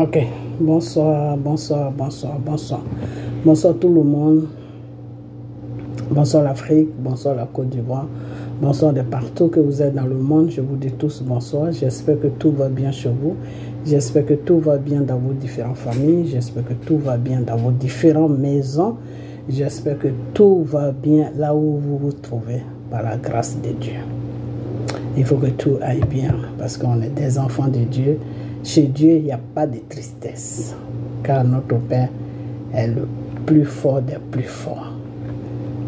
Ok, bonsoir, bonsoir, bonsoir, bonsoir. Bonsoir tout le monde. Bonsoir l'Afrique, bonsoir la Côte d'Ivoire. Bonsoir de partout que vous êtes dans le monde. Je vous dis tous bonsoir. J'espère que tout va bien chez vous. J'espère que tout va bien dans vos différentes familles. J'espère que tout va bien dans vos différentes maisons. J'espère que tout va bien là où vous vous trouvez par la grâce de Dieu. Il faut que tout aille bien parce qu'on est des enfants de Dieu. Chez Dieu, il n'y a pas de tristesse car notre Père est le plus fort des plus forts.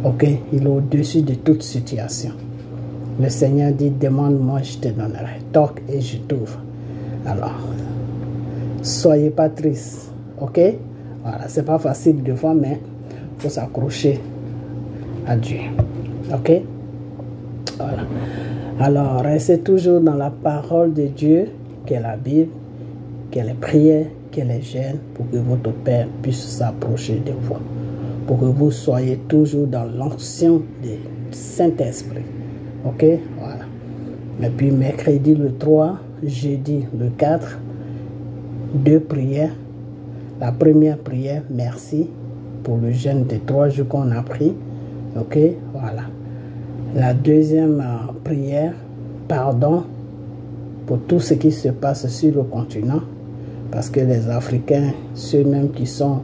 Ok, il est au-dessus de toute situation. Le Seigneur dit, demande-moi, je te donnerai. Toque et je t'ouvre. Alors, soyez pas tristes. Ok, voilà, c'est pas facile de fois, mais il faut s'accrocher à Dieu. Ok, voilà. Alors, restez toujours dans la parole de Dieu, qui est la Bible, qui est les prières, qui est les jeûnes, pour que votre Père puisse s'approcher de vous. Pour que vous soyez toujours dans l'onction du Saint-Esprit. Ok, voilà. Et puis, mercredi le 3, jeudi le 4, 2 prières. La première prière, merci pour le jeûne de 3 jours qu'on a pris. Ok, voilà. La deuxième prière, pardon pour tout ce qui se passe sur le continent, parce que les Africains, ceux-mêmes qui sont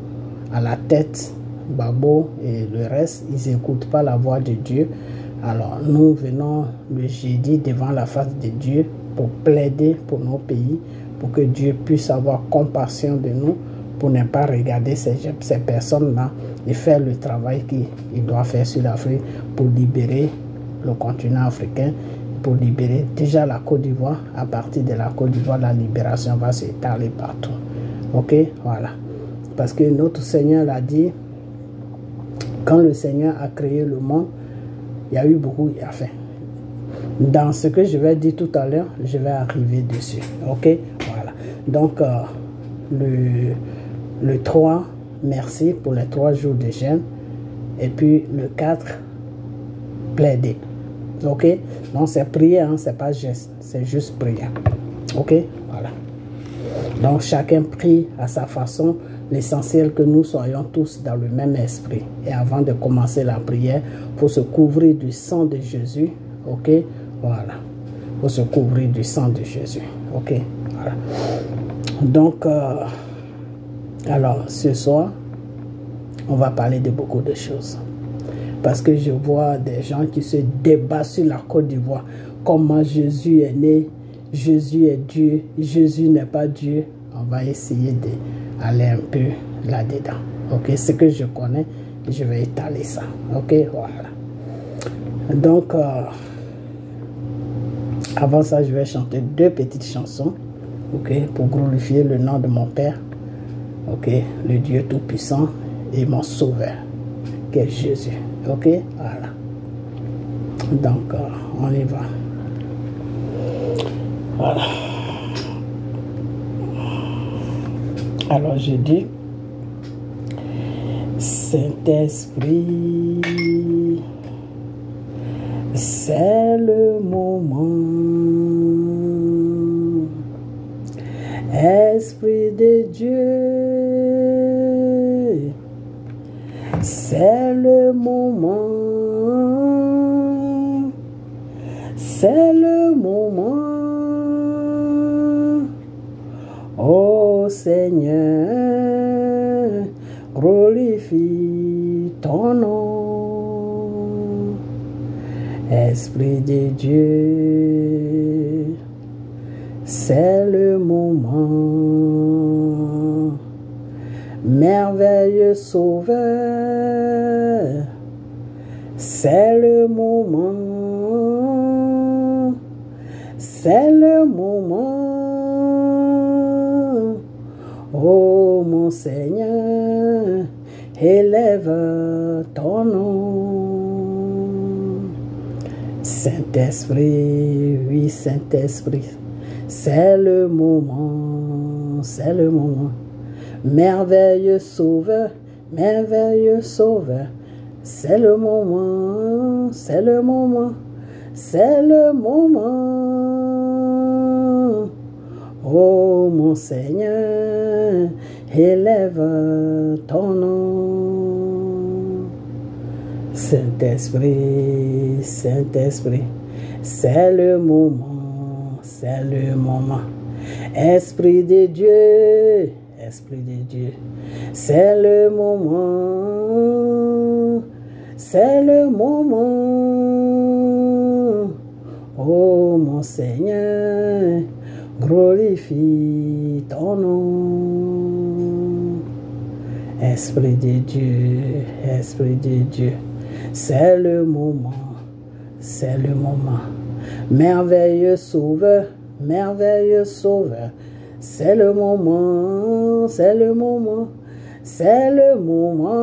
à la tête, Babo et le reste, ils n'écoutent pas la voix de Dieu. Alors nous venons le jeudi devant la face de Dieu pour plaider pour nos pays, pour que Dieu puisse avoir compassion de nous, pour ne pas regarder ces personnes-là et faire le travail qu'il doit faire sur l'Afrique pour libérer le continent africain, pour libérer déjà la Côte d'Ivoire. À partir de la Côte d'Ivoire, la libération va s'étaler partout. Ok, voilà. Parce que notre Seigneur l'a dit, quand le Seigneur a créé le monde, il y a eu beaucoup à faire. Dans ce que je vais dire tout à l'heure, je vais arriver dessus. Ok, voilà. Donc, le 3, merci pour les 3 jours de jeûne. Et puis le 4, plaider. Ok, donc c'est prier, hein, c'est pas geste, c'est juste prier. Ok, voilà. Donc chacun prie à sa façon. L'essentiel que nous soyons tous dans le même esprit. Et avant de commencer la prière, il faut se couvrir du sang de Jésus. Ok, voilà. Il faut se couvrir du sang de Jésus. Ok, voilà. Donc, alors ce soir, on va parler de beaucoup de choses. Parce que je vois des gens qui se débattent sur la Côte d'Ivoire. Comment Jésus est né, Jésus est Dieu, Jésus n'est pas Dieu. On va essayer d'aller un peu là-dedans. Ok, ce que je connais, je vais étaler ça. Ok, voilà. Donc, avant ça, je vais chanter 2 petites chansons. Ok, pour glorifier le nom de mon Père. Ok, le Dieu Tout-Puissant et mon Sauveur, qui est Jésus. Ok, voilà. Donc, on y va. Voilà. Alors, je dis, Saint-Esprit, c'est le moment. Esprit de Dieu, c'est le moment. C'est le moment. Oh Seigneur, glorifie ton nom. Esprit de Dieu, c'est le moment. Merveilleux Sauveur, c'est le moment. C'est le moment. Oh mon Seigneur, élève ton nom. Saint-Esprit, oui Saint-Esprit, c'est le moment, c'est le moment. Merveilleux Sauveur, merveilleux Sauveur, c'est le moment, c'est le moment. C'est le moment. Oh mon Seigneur, élève ton nom. Saint-Esprit, Saint-Esprit, c'est le moment, c'est le moment. Esprit de Dieu, Esprit de Dieu, c'est le moment, c'est le moment. Oh mon Seigneur, glorifie ton nom. Esprit de Dieu, Esprit de Dieu, c'est le moment, c'est le moment. Merveilleux Sauveur, merveilleux Sauveur, c'est le moment, c'est le moment, c'est le moment.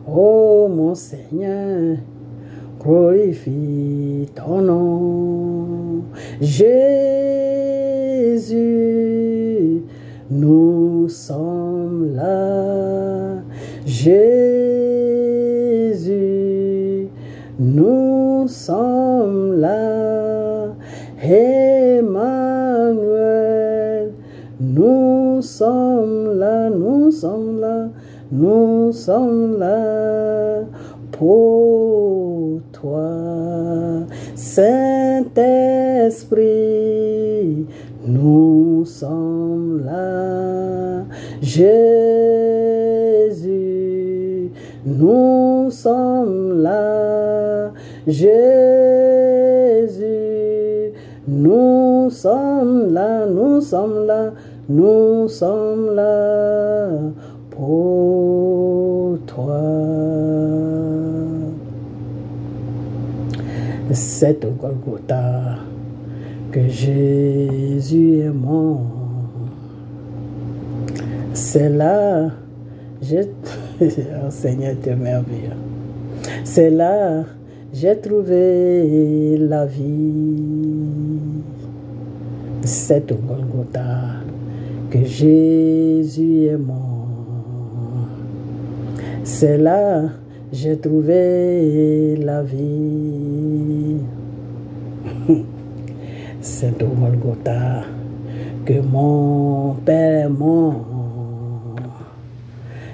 Oh mon Seigneur, glorifie ton nom. Jésus, nous sommes là. Jésus, nous sommes là. Emmanuel, nous sommes là, nous sommes là, nous sommes là pour toi. Saint-Esprit, nous sommes là. Jésus, nous sommes là. Jésus, nous sommes là, nous sommes là, nous sommes là pour toi. C'est au Golgotha que Jésus est mort. C'est là, oh Seigneur, tu es merveilleux. C'est là, j'ai trouvé la vie. C'est au Golgotha que Jésus est mort. C'est là, j'ai trouvé la vie. C'est au Golgotha que mon Père est mort.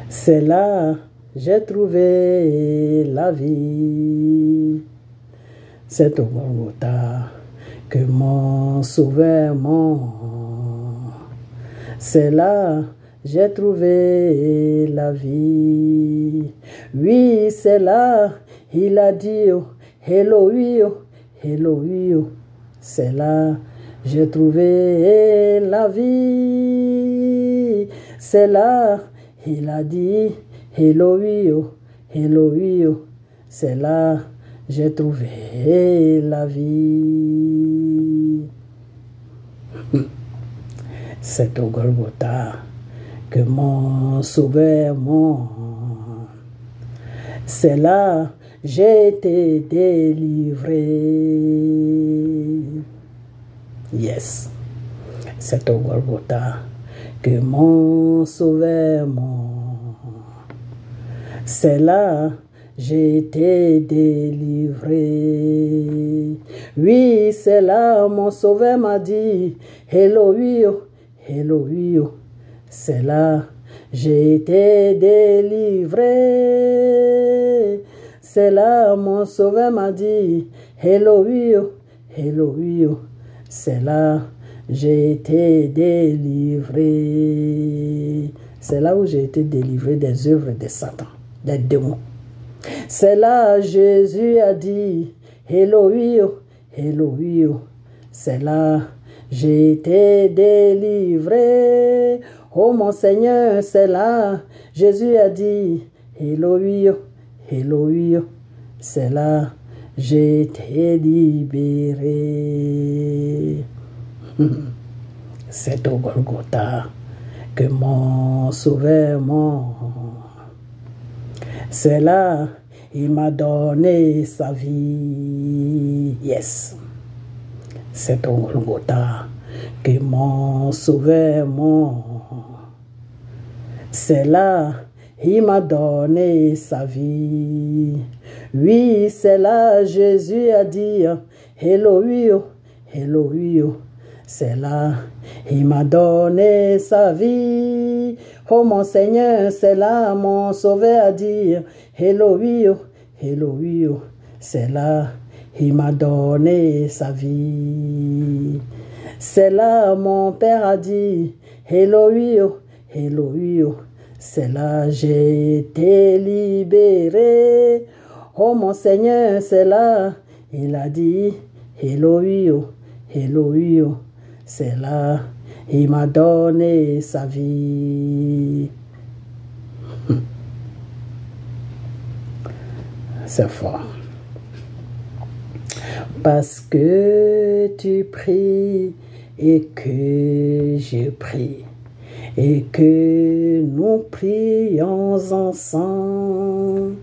C'est là, j'ai trouvé la vie. C'est au Golgotha que mon Sauveur est mort. C'est là, j'ai trouvé la vie. Oui, c'est là, il a dit, oh, Elohim, oh, Elohim. C'est là, j'ai trouvé la vie. C'est là, il a dit, Elohim, Elohim. C'est là, j'ai trouvé la vie. C'est au Golgotha que mon Sauveur est mort. C'est là, j'ai été délivré. Yes. C'est au Golgotha que mon Sauveur est mort. C'est là, j'ai été délivré. Oui, c'est là, mon Sauveur m'a dit, Elohim, Elohim. C'est là, j'ai été délivré. C'est là, mon Sauveur m'a dit, Elohim, Elohim. C'est là, j'ai été délivré. C'est là où j'ai été délivré des œuvres de Satan, des démons. C'est là, Jésus a dit, Elohim, Elohim. C'est là, j'ai été délivré. Oh mon Seigneur, c'est là, Jésus a dit, Elohim, Elohim. C'est là, j'ai été libéré. C'est au Golgotha que mon Sauveur est mort. C'est là, il m'a donné sa vie. Yes. C'est au Golgotha que mon Sauveur est mort. C'est là, il m'a donné sa vie. Oui, c'est là, Jésus a dit, Elohim, Elohim. c'est là. Il m'a donné sa vie. Oh mon Seigneur, c'est là. Mon Sauveur a dit, Elohim, Elohim, c'est là. Il m'a donné sa vie. C'est là, mon Père a dit, Elohim, Elohim, c'est là, j'ai été libéré. Oh mon Seigneur, c'est là. Il a dit, Elohim, Elohim, c'est là. Il m'a donné sa vie. C'est fort. Parce que tu pries et que je prie et que nous prions ensemble.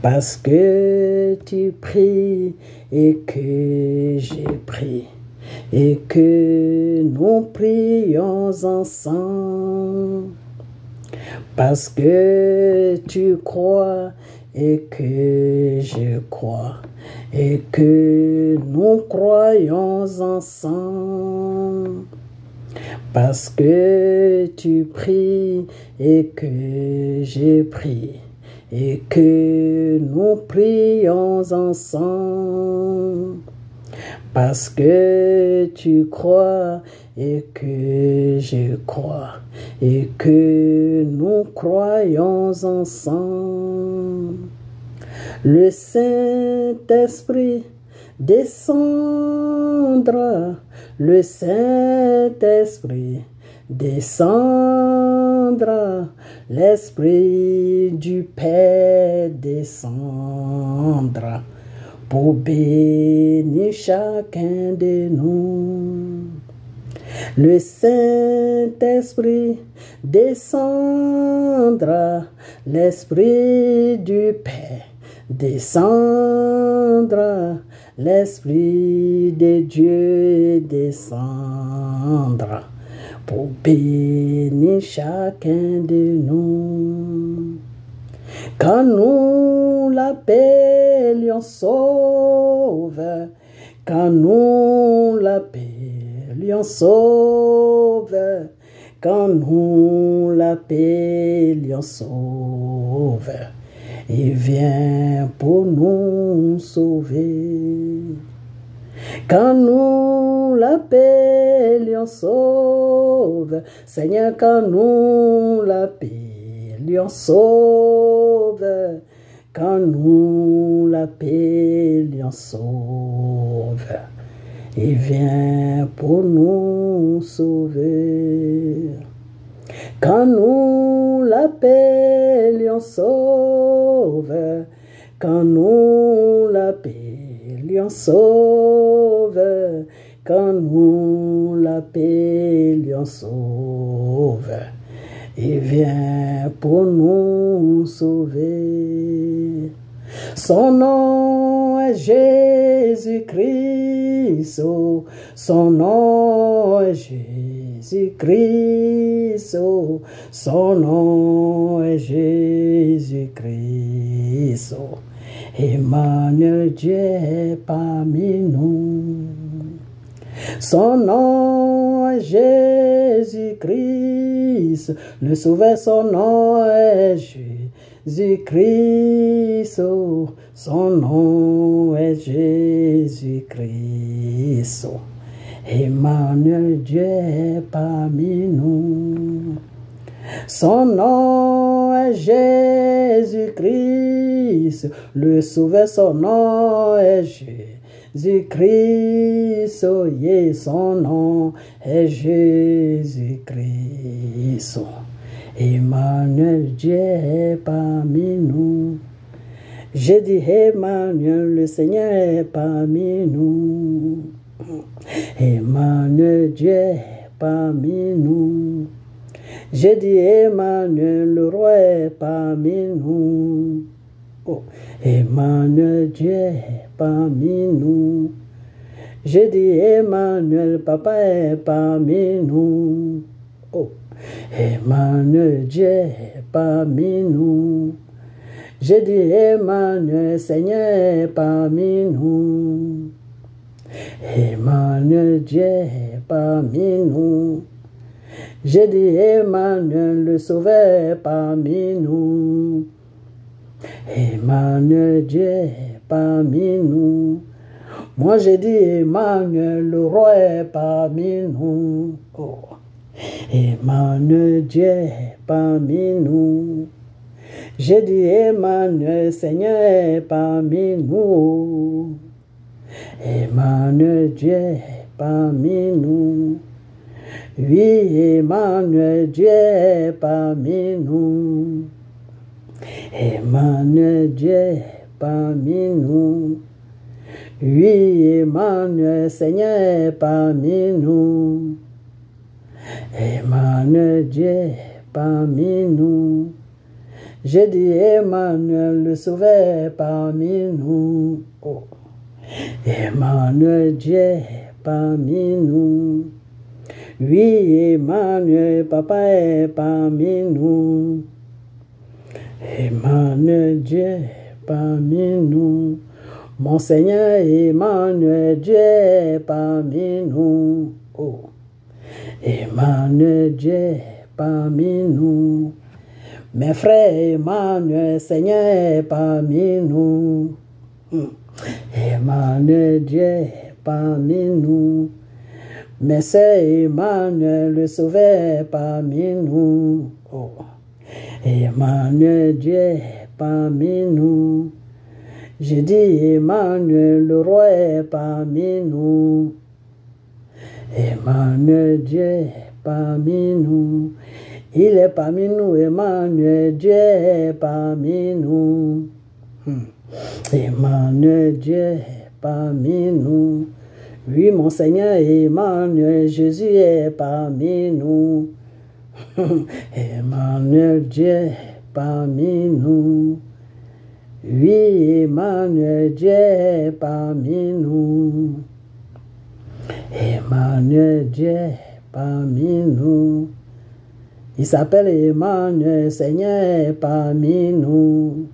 Parce que tu pries et que je prie et que nous prions ensemble. Parce que tu crois et que je crois et que nous croyons ensemble. Parce que tu pries et que je prie et que nous prions ensemble. Parce que tu crois et que je crois et que nous croyons ensemble. Le Saint-Esprit descendra, le Saint-Esprit descendra, l'Esprit du Père descendra pour bénir chacun de nous. Le Saint-Esprit descendra, l'Esprit du Père descendra, l'Esprit de Dieu descendra pour bénir chacun de nous. Quand nous l'appelions Sauveur, quand nous l'appelions Sauveur, quand nous l'appelions Sauveur, il vient pour nous sauver. Quand nous l'appelions Sauveur, Seigneur, quand nous l'appelions Sauveur, quand nous l'appelions Sauveur, il vient pour nous sauver. Quand nous l'appelions Sauveur, quand nous l'appelions Sauveur, quand nous l'appelions Sauveur, il vient pour nous sauver. Son nom est Jésus-Christ, son nom est Jésus-Christ, son nom est Jésus-Christ. Emmanuel, Dieu est parmi nous. Son nom est Jésus-Christ, le Sauveur, son nom est Jésus-Christ, son nom est Jésus-Christ. Emmanuel, Dieu est parmi nous. Son nom est Jésus-Christ, le Sauveur, son nom est Jésus-Christ, yeah, son nom est Jésus-Christ. Emmanuel, Dieu est parmi nous. J'ai dit Emmanuel, le Seigneur est parmi nous. Emmanuel, Dieu est parmi nous. J'ai dit Emmanuel, le roi est parmi nous. Oh. Emmanuel, Dieu est parmi nous. J'ai dit Emmanuel, papa est parmi nous. Oh. Emmanuel, Dieu est parmi nous. J'ai dit Emmanuel, Seigneur est parmi nous. Emmanuel, Dieu est parmi nous. J'ai dit Emmanuel, le Sauveur est parmi nous. Emmanuel, Dieu est parmi nous. Moi j'ai dit Emmanuel, le Roi est parmi nous. Oh. Emmanuel, Dieu est parmi nous. J'ai dit Emmanuel, Seigneur est parmi nous. Emmanuel, Dieu est parmi nous. Oui, Emmanuel, Dieu est parmi nous. Emmanuel, Dieu est parmi nous. Oui, Emmanuel, Seigneur est parmi nous. Emmanuel, Dieu est parmi nous. J'ai dit Emmanuel, le Sauveur est parmi nous. Oh. Emmanuel, Dieu est parmi nous. Oui, Emmanuel, Papa est parmi nous. Emmanuel, Dieu est parmi nous. Mon Seigneur Emmanuel, Dieu est parmi nous. Oh. Emmanuel, Dieu est parmi nous. Mes frères Emmanuel, Seigneur est parmi nous. Emmanuel, Dieu est parmi nous. Mes sœurs Emmanuel, le Sauveur est parmi nous. Oh. Emmanuel, Dieu est parmi nous. J'ai dit Emmanuel, le Roi est parmi nous. Emmanuel, Dieu est parmi nous. Il est parmi nous, Emmanuel, Dieu est parmi nous. Emmanuel, Dieu est parmi nous. Oui, mon Seigneur Emmanuel, Jésus est parmi nous. Emmanuel, Dieu est parmi nous. Oui, Emmanuel, Dieu est parmi nous. Emmanuel, Dieu est parmi nous. Il s'appelle Emmanuel, Seigneur est parmi nous.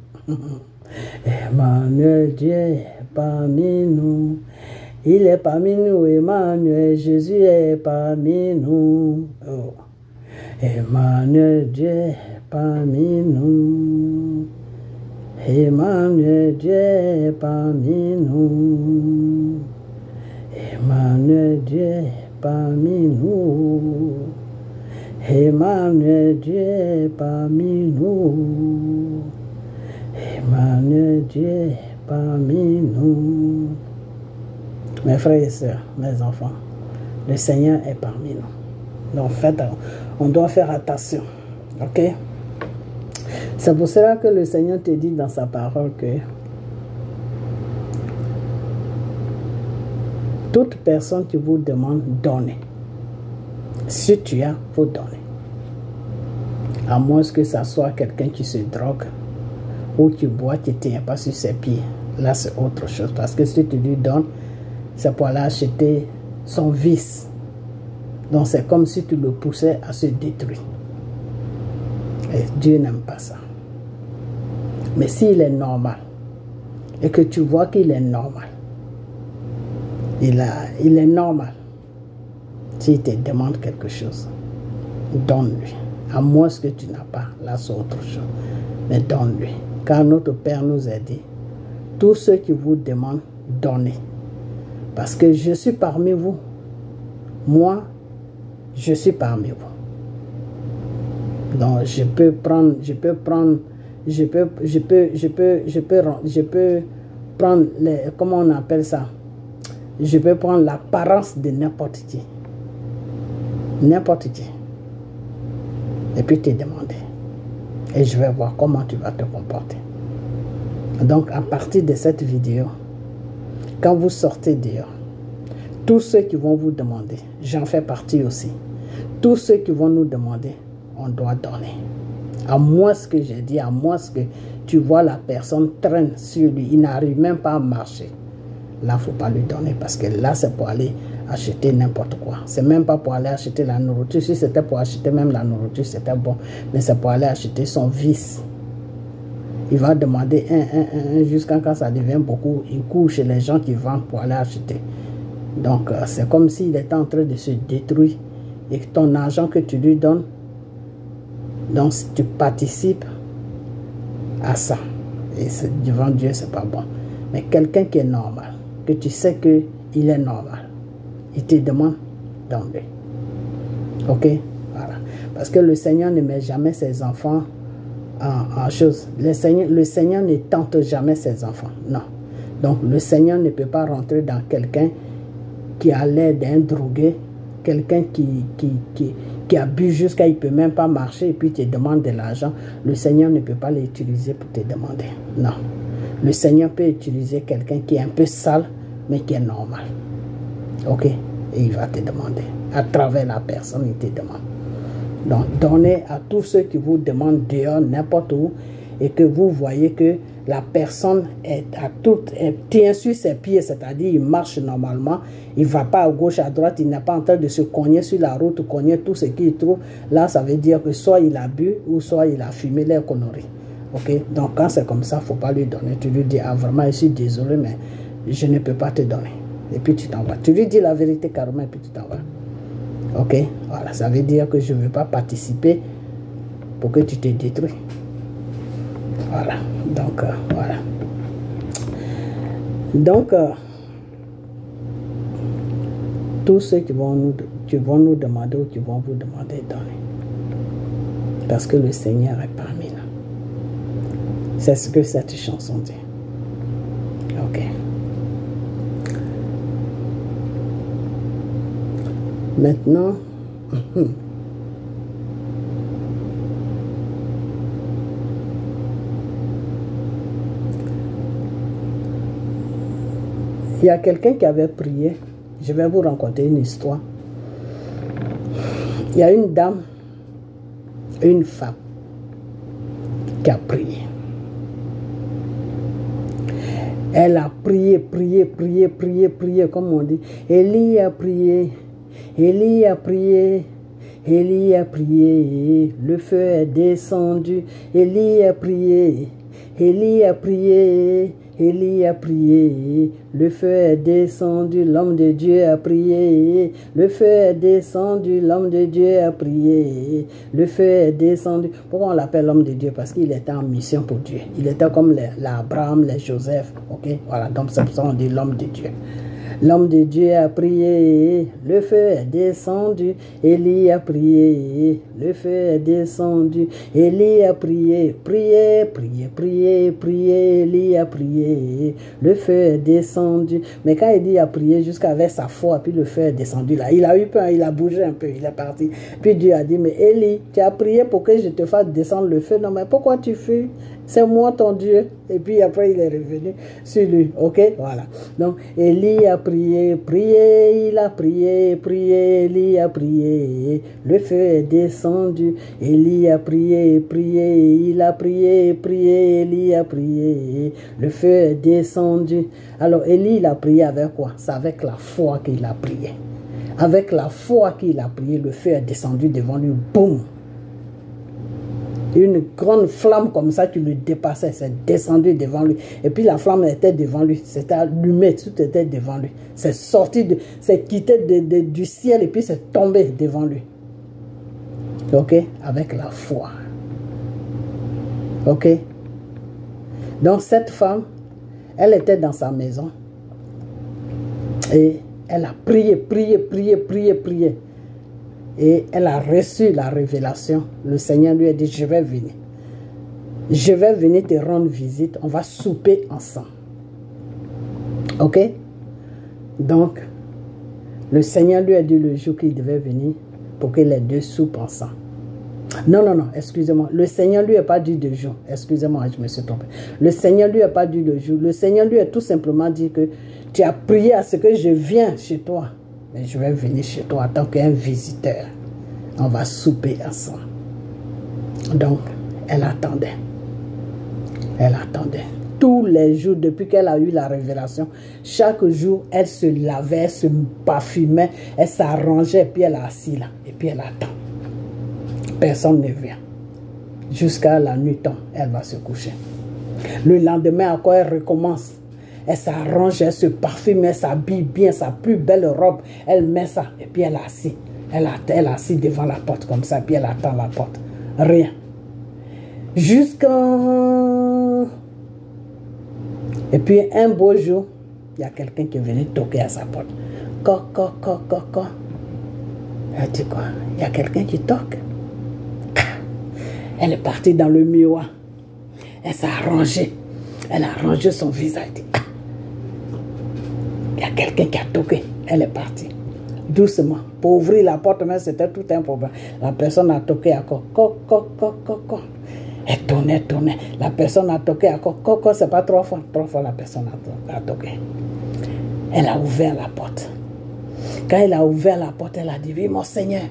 Emmanuel, Dieu est parmi nous. Il est parmi nous, Emmanuel, Jésus est parmi nous. Oh. Emmanuel, Dieu est parmi nous. Emmanuel, Dieu est parmi nous. Emmanuel, Dieu est parmi nous. Emmanuel, Dieu est parmi nous. Emmanuel, Dieu est parmi nous. Mes frères et sœurs, mes enfants, le Seigneur est parmi nous. Donc, on doit faire attention. Ok? C'est pour cela que le Seigneur te dit dans sa parole que toute personne qui vous demande, donnez. Si tu as, faut donner. À moins que ça soit quelqu'un qui se drogue ou qui boit, qui ne tient pas sur ses pieds. Là, c'est autre chose. Parce que si tu lui donnes, c'est pour aller acheter son vice. Donc, c'est comme si tu le poussais à se détruire. Et Dieu n'aime pas ça. Mais s'il est normal, et que tu vois qu'il est normal, il est normal, s'il te demande quelque chose, donne-lui. À moins que tu n'as pas, là c'est autre chose. Mais donne-lui. Car notre Père nous a dit, tous ceux qui vous demandent, donnez. Parce que je suis parmi vous. Moi, je suis parmi vous. Donc je peux prendre les, comment on appelle ça? Je peux prendre l'apparence de n'importe qui. N'importe qui. Et puis te demander. Et je vais voir comment tu vas te comporter. Donc à partir de cette vidéo, quand vous sortez dehors, tous ceux qui vont vous demander, j'en fais partie aussi, tous ceux qui vont nous demander, on doit donner. À moins que j'ai dit, à moins que tu vois la personne traîne sur lui, il n'arrive même pas à marcher. Là, il ne faut pas lui donner parce que là, c'est pour aller acheter n'importe quoi. C'est même pas pour aller acheter la nourriture. Si c'était pour acheter même la nourriture, c'était bon. Mais c'est pour aller acheter son vice. Il va demander un jusqu'à quand ça devient beaucoup. Il court chez les gens qui vendent pour aller acheter. Donc, c'est comme s'il était en train de se détruire. Et que ton argent que tu lui donnes, donc tu participes à ça. Et devant Dieu, c'est pas bon. Mais quelqu'un qui est normal, que tu sais qu'il est normal, il te demande d'enlever. Ok? Voilà. Parce que le Seigneur ne met jamais ses enfants en chose. Le Seigneur ne tente jamais ses enfants. Non. Donc, le Seigneur ne peut pas rentrer dans quelqu'un qui a l'air d'un drogué, quelqu'un qui a bu jusqu'à il ne peut même pas marcher et puis te demande de l'argent. Le Seigneur ne peut pas l'utiliser pour te demander. Non. Le Seigneur peut utiliser quelqu'un qui est un peu sale, mais qui est normal. Ok? Et il va te demander. À travers la personne, il te demande. Donc, donnez à tous ceux qui vous demandent dehors, n'importe où, et que vous voyez que la personne tient sur ses pieds, c'est-à-dire il marche normalement, il ne va pas à gauche, à droite, il n'est pas en train de se cogner sur la route, cogner tout ce qu'il trouve. Là, ça veut dire que soit il a bu, ou soit il a fumé les conneries. Ok? Donc, quand c'est comme ça, il ne faut pas lui donner. Tu lui dis, ah vraiment, je suis désolé, mais je ne peux pas te donner. Et puis tu t'en vas. Tu lui dis la vérité carrément, et puis tu t'en vas. Ok? Voilà, ça veut dire que je ne veux pas participer pour que tu te détruis. Voilà, donc voilà. Donc, tous ceux qui vont nous demander ou qui vont vous demander, donnez. Parce que le Seigneur est parmi nous. C'est ce que cette chanson dit. Ok. Maintenant, il y a quelqu'un qui avait prié. Je vais vous raconter une histoire. Il y a une dame, une femme, qui a prié. Elle a prié, comme on dit. Élie a prié, Élie a prié, Élie a prié, le feu est descendu. Élie a prié, Élie a prié, Élie a prié, le feu est descendu, l'homme de Dieu a prié, le feu est descendu, l'homme de Dieu a prié, le feu est descendu. Pourquoi on l'appelle l'homme de Dieu? Parce qu'il était en mission pour Dieu. Il était comme l'Abraham, les Joseph, ok? Voilà, donc c'est pour ça qu'on dit l'homme de Dieu. L'homme de Dieu a prié, le feu est descendu, Élie a prié, le feu est descendu, Élie a prié, prié, Élie a prié, le feu est descendu. Mais quand Élie a prié jusqu'à avec sa foi, puis le feu est descendu là, il a eu peur, il a bougé un peu, il est parti. Puis Dieu a dit, mais Élie, tu as prié pour que je te fasse descendre le feu, non mais pourquoi tu fuis? C'est moi ton Dieu. Et puis après il est revenu sur lui, ok? Voilà. Donc Élie a prié, il a prié, Élie a prié, le feu est descendu. Élie a prié, il a prié, Élie a prié, le feu est descendu. Alors Élie, il a prié avec quoi? C'est avec la foi qu'il a prié. Avec la foi qu'il a prié, le feu est descendu devant lui, boum! Une grande flamme comme ça qui le dépassait, c'est descendu devant lui. Et puis la flamme était devant lui, c'était allumé, tout était devant lui. C'est sorti, c'est quitté du ciel et puis c'est tombé devant lui. Ok? Avec la foi. Ok? Donc cette femme, elle était dans sa maison. Et elle a prié. Et elle a reçu la révélation. Le Seigneur lui a dit, je vais venir. Je vais venir te rendre visite. On va souper ensemble. Ok? Donc, le Seigneur lui a dit le jour qu'il devait venir pour que les deux soupent ensemble. Non, excusez-moi. Le Seigneur lui a pas dit de jour. Excusez-moi, je me suis trompé. Le Seigneur lui a pas dit de jour. Le Seigneur lui a tout simplement dit que tu as prié à ce que je vienne chez toi. Mais je vais venir chez toi en tant qu'un visiteur. On va souper ensemble. Donc, elle attendait. Elle attendait. Tous les jours, depuis qu'elle a eu la révélation, chaque jour, elle se lavait, elle se parfumait, elle s'arrangeait, puis elle est assise là. Et puis elle attend. Personne ne vient. Jusqu'à la nuit tombe, elle va se coucher. Le lendemain, encore, elle recommence. Elle s'arrange, elle se parfume, elle s'habille bien, sa plus belle robe. Elle met ça et puis elle est assise. Elle est assise devant la porte comme ça, puis elle attend la porte. Rien. Jusqu'à... Et puis un beau jour, il y a quelqu'un qui est venu toquer à sa porte. Co. Elle dit quoi? Il y a quelqu'un qui toque. Elle est partie dans le miroir. Elle s'est arrangée. Elle a arrangé son visage. Il y a quelqu'un qui a toqué. Elle est partie. Doucement. Pour ouvrir la porte, mais c'était tout un problème. La personne a toqué encore. Co. Elle tournait. La personne a toqué encore. Co, c'est pas 3 fois. 3 fois la personne a toqué. Elle a ouvert la porte. Quand elle a ouvert la porte, elle a dit, oui, mon Seigneur.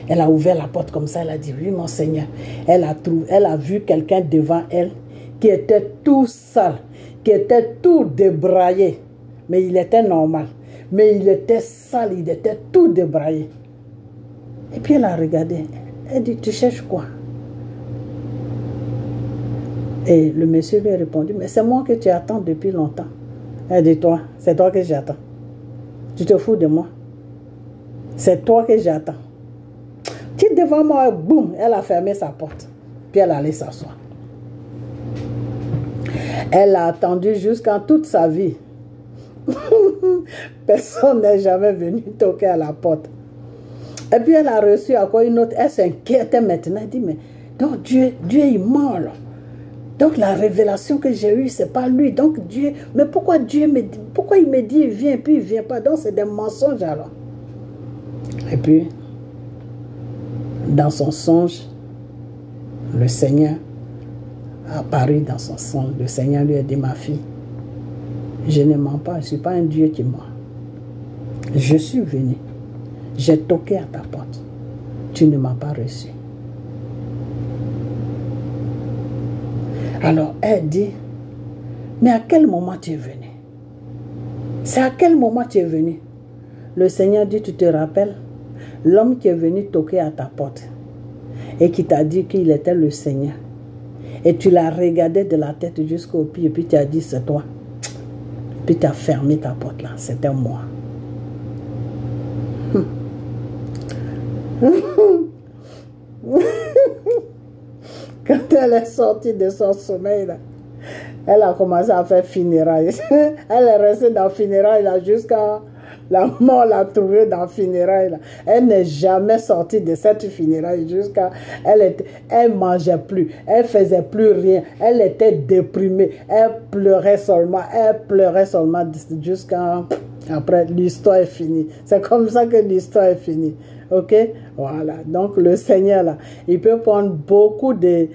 Elle a ouvert la porte comme ça, elle a dit, oui, mon Seigneur. Elle a vu quelqu'un devant elle qui était tout sale, qui était tout débraillé. Mais il était normal. Mais il était sale, il était tout débraillé. Et puis elle a regardé. Elle dit, tu cherches quoi? Et le monsieur lui a répondu, mais c'est moi que tu attends depuis longtemps. Elle dit, toi, c'est toi que j'attends. Tu te fous de moi? C'est toi que j'attends. Tu es devant moi, boum, elle a fermé sa porte. Puis elle allait s'asseoir. Elle a attendu jusqu'à toute sa vie. Personne n'est jamais venu toquer à la porte. Et puis elle a reçu encore une autre. Elle s'inquiétait maintenant. Elle dit, mais donc Dieu il ment là. Donc la révélation que j'ai eue, c'est pas lui. Donc Dieu, mais pourquoi il me dit il vient puis il vient pas? Donc c'est des mensonges alors. Et puis, dans son songe, le Seigneur a apparu dans son songe. Le Seigneur lui a dit, ma fille, je ne mens pas, je ne suis pas un Dieu qui ment. Je suis venu, j'ai toqué à ta porte, tu ne m'as pas reçu. Alors elle dit, mais à quel moment tu es venu? C'est à quel moment tu es venu? Le Seigneur dit, tu te rappelles, l'homme qui est venu toquer à ta porte et qui t'a dit qu'il était le Seigneur. Et tu l'as regardé de la tête jusqu'au pied et puis tu as dit, c'est toi. Puis tu as fermé ta porte là, c'était moi. Quand elle est sortie de son sommeil là, elle a commencé à faire funérailles. Elle est restée dans funérailles là jusqu'à la mort l'a trouvée dans funérailles là. Elle n'est jamais sortie de cette funéraille jusqu'à elle mangeait plus, elle faisait plus rien, elle était déprimée, elle pleurait seulement jusqu'à après l'histoire est finie. C'est comme ça que l'histoire est finie. Ok, voilà. Donc le Seigneur là, il peut prendre beaucoup de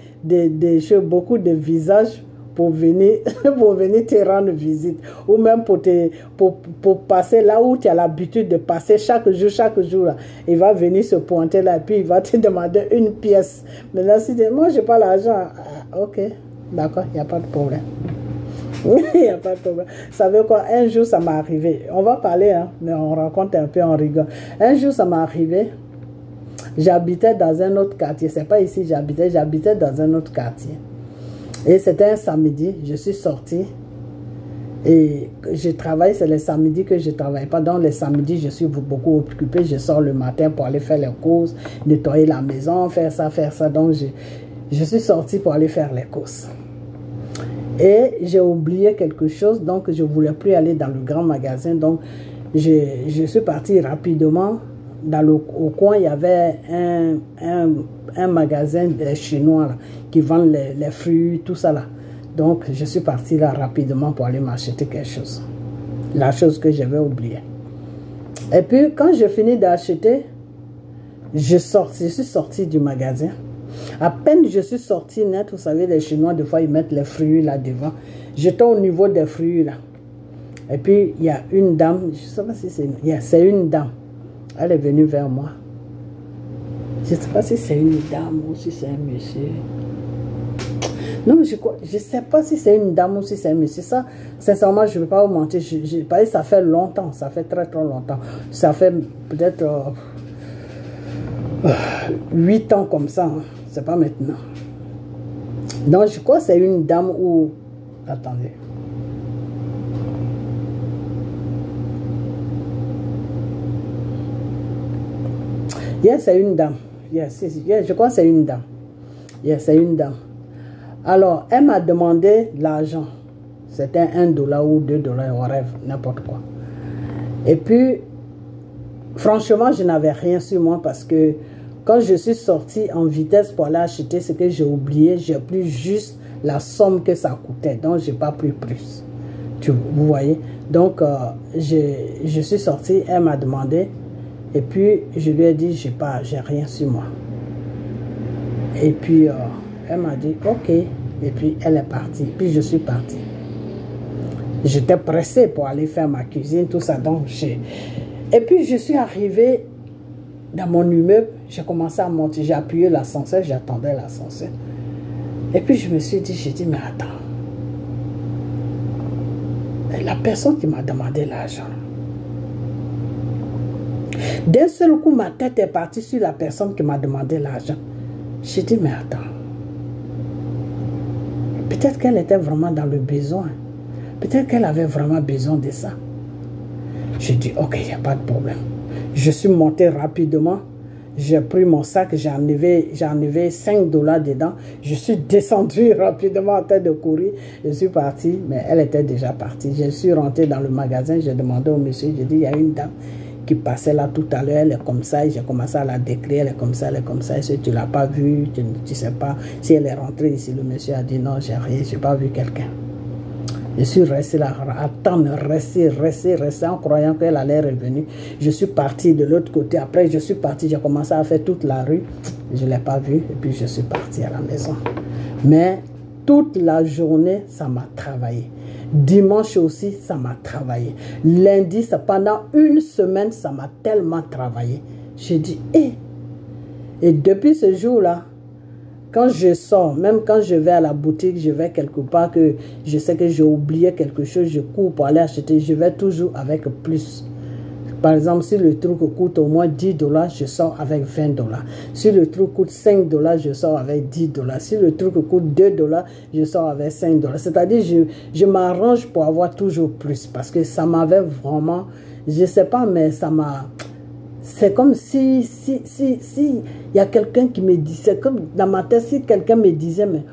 choses, beaucoup de visages pour venir te rendre visite, ou même pour passer là où tu as l'habitude de passer chaque jour là. Il va venir se pointer là, puis il va te demander une pièce. Mais là, si tu dis, moi j'ai pas l'argent, ok, d'accord, il n'y a pas de problème. Il n'y a pas de problème. Vous savez quoi, un jour ça m'est arrivé, on va parler, hein, mais on raconte un peu, on rigole. Un jour ça m'est arrivé, j'habitais dans un autre quartier, c'est pas ici j'habitais dans un autre quartier. Et c'était un samedi, je suis sortie et je travaille, c'est les samedis que je ne travaille pas. Donc les samedis, je suis beaucoup occupée, je sors le matin pour aller faire les courses, nettoyer la maison, faire ça. Donc je suis sortie pour aller faire les courses. Et j'ai oublié quelque chose, donc je ne voulais plus aller dans le grand magasin. Donc je suis partie rapidement. Au coin, il y avait un magasin chinois là, qui vend les fruits, tout ça là. Donc, je suis partie là rapidement pour aller m'acheter quelque chose. La chose que j'avais oubliée. Et puis, quand j'ai fini d'acheter, je suis sortie du magasin. À peine je suis sortie net, vous savez, les Chinois, des fois, ils mettent les fruits là devant. J'étais au niveau des fruits là. Et puis, il y a une dame, je ne sais pas si c'est une dame. Elle est venue vers moi. Je ne sais pas si c'est une dame ou si c'est un monsieur. Non, je ne sais pas si c'est une dame ou si c'est un monsieur. Ça, sincèrement, je ne vais pas vous mentir. Parce que ça fait longtemps. Ça fait très longtemps. Ça fait peut-être 8 ans comme ça. Hein. C'est pas maintenant. Donc, je crois que c'est une dame ou... Attendez. Yes, c'est une dame. Yes, je crois que c'est une dame. Yes, c'est une dame. Alors, elle m'a demandé l'argent. C'était $1 ou $2, on rêve, n'importe quoi. Et puis, franchement, je n'avais rien sur moi parce que quand je suis sortie en vitesse pour aller acheter ce que j'ai oublié, j'ai pris juste la somme que ça coûtait. Donc, je n'ai pas pris plus. Vous voyez? Donc, je suis sortie, elle m'a demandé. Et puis, je lui ai dit, j'ai rien sur moi. Et puis, elle m'a dit, ok. Et puis, elle est partie. Puis, je suis partie. J'étais pressée pour aller faire ma cuisine, tout ça. Donc, et puis, je suis arrivée dans mon immeuble. J'ai commencé à monter. J'ai appuyé l'ascenseur. J'attendais l'ascenseur. Et puis, je me suis dit, j'ai dit, mais attends. La personne qui m'a demandé l'argent. D'un seul coup, ma tête est partie sur la personne qui m'a demandé l'argent. J'ai dit, mais attends. Peut-être qu'elle était vraiment dans le besoin. Peut-être qu'elle avait vraiment besoin de ça. J'ai dit, ok, il n'y a pas de problème. Je suis montée rapidement. J'ai pris mon sac, j'ai enlevé $5 dedans. Je suis descendue rapidement en train de courir. Je suis partie, mais elle était déjà partie. Je suis rentrée dans le magasin, j'ai demandé au monsieur, j'ai dit, il y a une dame qui passait là tout à l'heure, elle est comme ça, et j'ai commencé à la décrire, elle est comme ça, elle est comme ça. Si tu ne l'as pas vue, tu ne sais pas si elle est rentrée ici. Le monsieur a dit, non, j'ai rien, je n'ai pas vu quelqu'un. Je suis restée là, attendre, rester en croyant qu'elle allait revenir. Je suis partie de l'autre côté. Après, je suis partie, j'ai commencé à faire toute la rue. Je ne l'ai pas vue et puis je suis partie à la maison. Mais toute la journée, ça m'a travaillé. Dimanche aussi, ça m'a travaillé. Lundi, pendant une semaine, ça m'a tellement travaillé. J'ai dit, hé! Et depuis ce jour-là, quand je sors, même quand je vais à la boutique, je vais quelque part que je sais que j'ai oublié quelque chose, je cours pour aller acheter, je vais toujours avec plus. Par exemple, si le truc coûte au moins $10, je sors avec $20. Si le truc coûte $5, je sors avec $10. Si le truc coûte $2, je sors avec $5. C'est-à-dire, je m'arrange pour avoir toujours plus parce que ça m'avait vraiment, je ne sais pas, mais ça m'a... C'est comme si il y a quelqu'un qui me dit, c'est comme dans ma tête, si quelqu'un me disait, mais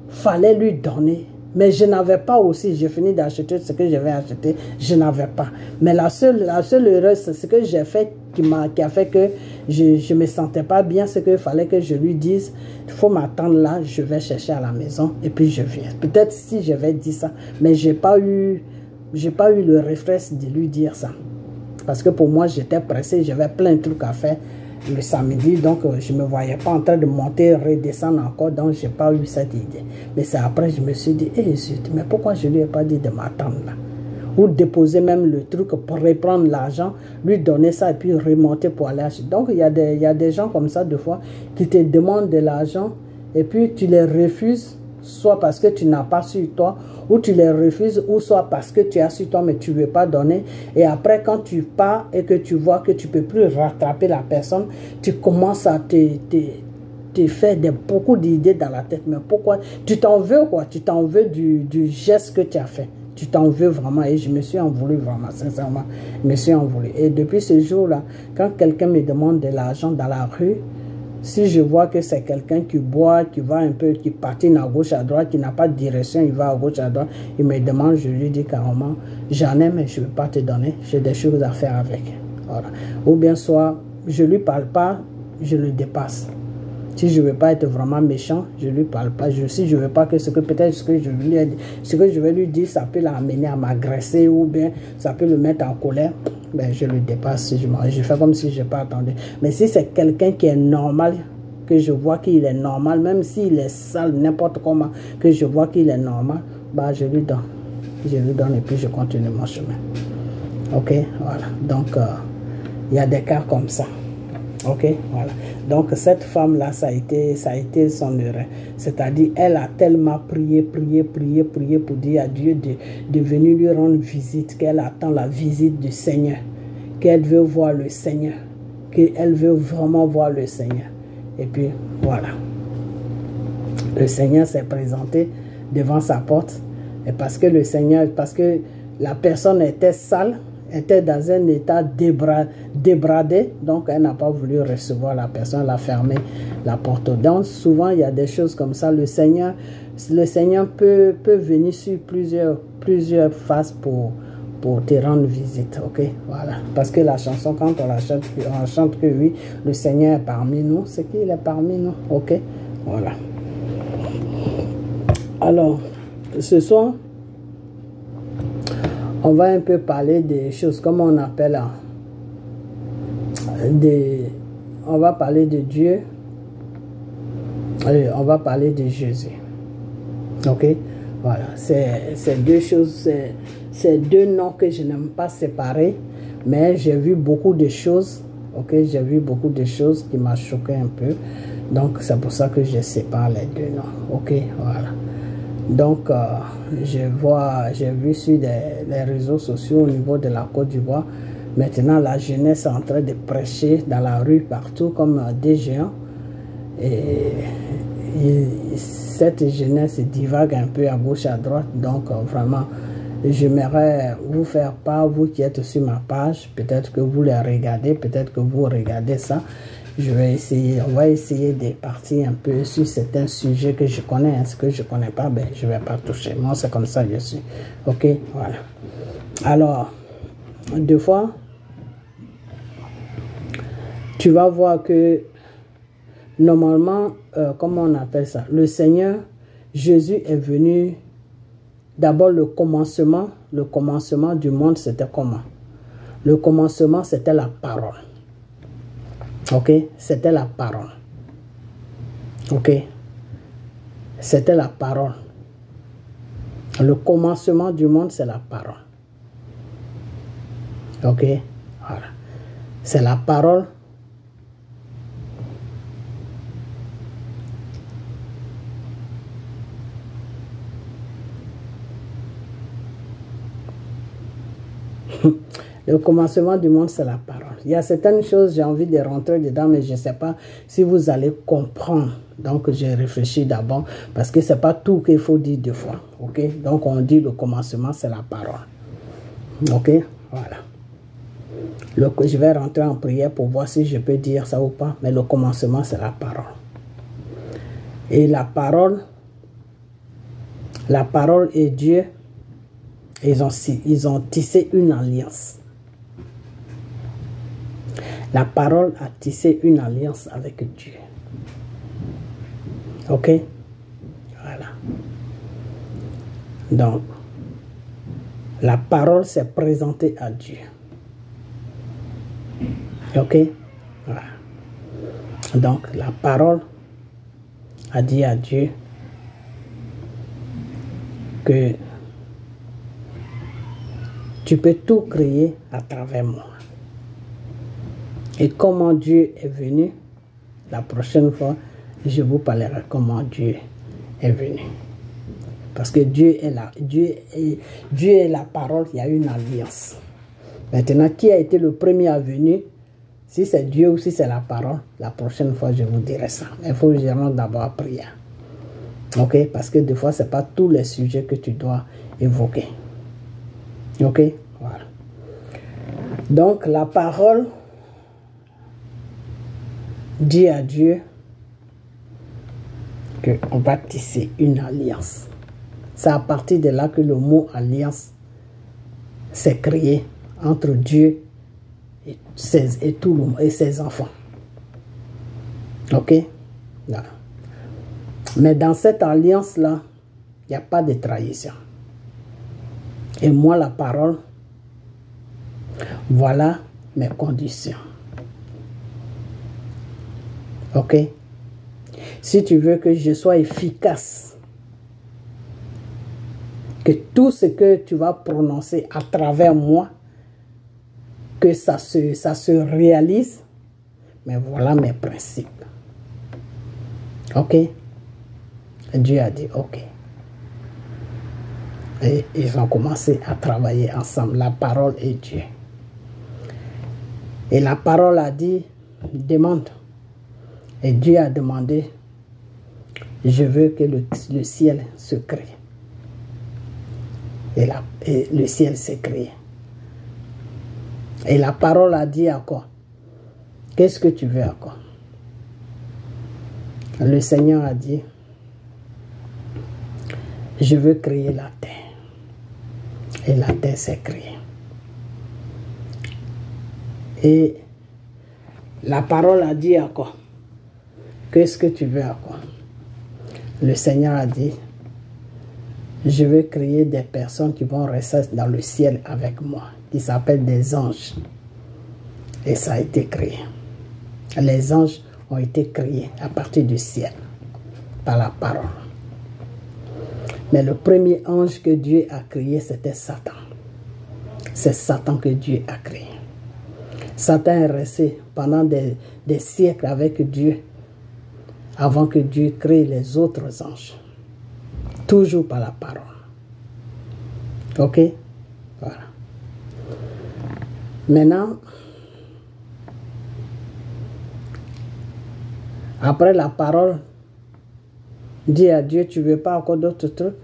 fallait lui donner. Mais je n'avais pas aussi, j'ai fini d'acheter ce que j'avais acheté, je n'avais pas. Mais la seule erreur, c'est ce que j'ai fait qui a fait que je ne me sentais pas bien, c'est qu'il fallait que je lui dise, il faut m'attendre là, je vais chercher à la maison et puis je viens. Peut-être si j'avais dit ça, mais je n'ai pas eu le réflexe de lui dire ça. Parce que pour moi, j'étais pressé, j'avais plein de trucs à faire le samedi, donc je ne me voyais pas en train de monter, redescendre encore, donc je n'ai pas eu cette idée. Mais c'est après, je me suis dit, mais pourquoi je ne lui ai pas dit de m'attendre là? Ou déposer même le truc pour reprendre l'argent, lui donner ça et puis remonter pour aller acheter. Donc il y a des gens comme ça, des fois, qui te demandent de l'argent et puis tu les refuses, soit parce que tu n'as pas sur toi, ou tu les refuses, ou soit parce que tu as sur toi, mais tu ne veux pas donner. Et après, quand tu pars et que tu vois que tu ne peux plus rattraper la personne, tu commences à te faire beaucoup d'idées dans la tête. Mais pourquoi? Tu t'en veux quoi? Tu t'en veux du geste que tu as fait. Tu t'en veux vraiment. Et je me suis en voulu vraiment, sincèrement. Je me suis en voulu. Et depuis ce jour-là, quand quelqu'un me demande de l'argent dans la rue, si je vois que c'est quelqu'un qui boit, qui va un peu, qui patine à gauche, à droite, qui n'a pas de direction, il va à gauche, à droite, il me demande, je lui dis carrément, j'en ai, mais je ne vais pas te donner, j'ai des choses à faire avec. Voilà. Ou bien soit, je ne lui parle pas, je le dépasse. Si je ne veux pas être vraiment méchant, je ne lui parle pas. Si je ne veux pas que peut-être ce que je vais lui dire, ça peut l'amener à m'agresser ou bien ça peut le mettre en colère, ben je le dépasse. Je fais comme si je n'ai pas attendu. Mais si c'est quelqu'un qui est normal, que je vois qu'il est normal, même s'il est sale, n'importe comment, que je vois qu'il est normal, ben je lui donne. Je lui donne et puis je continue mon chemin. Ok, voilà. Donc, il y a des cas comme ça. Ok, voilà. Donc, cette femme-là, ça a été son erreur. C'est-à-dire, elle a tellement prié pour dire à Dieu de venir lui rendre visite, qu'elle attend la visite du Seigneur, qu'elle veut voir le Seigneur, qu'elle veut vraiment voir le Seigneur. Et puis, voilà. Le Seigneur s'est présenté devant sa porte. Et parce que la personne était sale, était dans un état débradé, donc elle n'a pas voulu recevoir la personne, elle a fermé la porte. Donc souvent il y a des choses comme ça. Le Seigneur peut venir sur plusieurs phases pour te rendre visite, ok, voilà. Parce que la chanson, quand on chante que oui, le Seigneur est parmi nous, c'est qu'il est parmi nous, ok, voilà. Alors, ce soir, on va un peu parler des choses, comme on appelle, on va parler de Dieu, et on va parler de Jésus, ok, voilà, c'est deux choses, c'est deux noms que je n'aime pas séparer, mais j'ai vu beaucoup de choses, ok, j'ai vu beaucoup de choses qui m'ont choqué un peu, donc c'est pour ça que je sépare les deux noms, ok, voilà. Donc, j'ai vu sur les réseaux sociaux au niveau de la Côte d'Ivoire, maintenant la jeunesse est en train de prêcher dans la rue partout comme des géants. Et cette jeunesse divague un peu à gauche, à droite. Donc, vraiment, j'aimerais vous faire part, vous qui êtes sur ma page, peut-être que vous les regardez, peut-être que vous regardez ça. Je vais essayer, on va essayer de partir un peu sur certains sujets que je connais. Ce que je ne connais pas, ben, je ne vais pas toucher. Moi, c'est comme ça que je suis. Ok, voilà. Alors, deux fois, tu vas voir que normalement, comment on appelle ça? Le Seigneur, Jésus est venu, d'abord le commencement du monde, c'était comment? Le commencement, c'était la parole. Ok, c'était la parole. Ok, c'était la parole. Le commencement du monde, c'est la parole. Ok, voilà. C'est la parole. Le commencement du monde, c'est la parole. Il y a certaines choses, j'ai envie de rentrer dedans, mais je ne sais pas si vous allez comprendre. Donc, j'ai réfléchi d'abord, parce que ce n'est pas tout qu'il faut dire deux fois. Ok? Donc, on dit le commencement, c'est la parole. Ok? Voilà. Je vais rentrer en prière pour voir si je peux dire ça ou pas, mais le commencement, c'est la parole. Et la parole et Dieu, ils ont tissé une alliance. La parole a tissé une alliance avec Dieu. Ok? Voilà. Donc, la parole s'est présentée à Dieu. Ok? Voilà. Donc, la parole a dit à Dieu que tu peux tout créer à travers moi. Et comment Dieu est venu, la prochaine fois, je vous parlerai comment Dieu est venu. Parce que Dieu est là. Dieu est la parole, il y a une alliance. Maintenant, qui a été le premier à venir? Si c'est Dieu ou si c'est la parole, la prochaine fois, je vous dirai ça. Il faut vraiment d'abord prier. Ok? Parce que des fois, ce n'est pas tous les sujets que tu dois évoquer. Ok? Voilà. Donc, la parole dit à Dieu qu'on va tisser une alliance. C'est à partir de là que le mot alliance s'est créé entre Dieu et ses enfants. Ok? Voilà. Mais dans cette alliance-là, il n'y a pas de trahison. Et moi, la parole, voilà mes conditions. Ok? Si tu veux que je sois efficace, que tout ce que tu vas prononcer à travers moi, que ça se réalise, mais voilà mes principes. Ok? Dieu a dit ok. Et ils ont commencé à travailler ensemble, la parole et Dieu. Et la parole a dit, demande. Et Dieu a demandé, je veux que le ciel se crée. Et le ciel s'est créé. Et la parole a dit encore, qu'est-ce que tu veux encore? Le Seigneur a dit, je veux créer la terre. Et la terre s'est créée. Et la parole a dit encore, qu'est-ce que tu veux encore? Le Seigneur a dit, je veux créer des personnes qui vont rester dans le ciel avec moi, qui s'appellent des anges. Et ça a été créé. Les anges ont été créés à partir du ciel, par la parole. Mais le premier ange que Dieu a créé, c'était Satan. C'est Satan que Dieu a créé. Satan est resté pendant des siècles avec Dieu, avant que Dieu crée les autres anges. Toujours par la parole. Ok? Voilà. Maintenant, après la parole, dis à Dieu, tu ne veux pas encore d'autres trucs?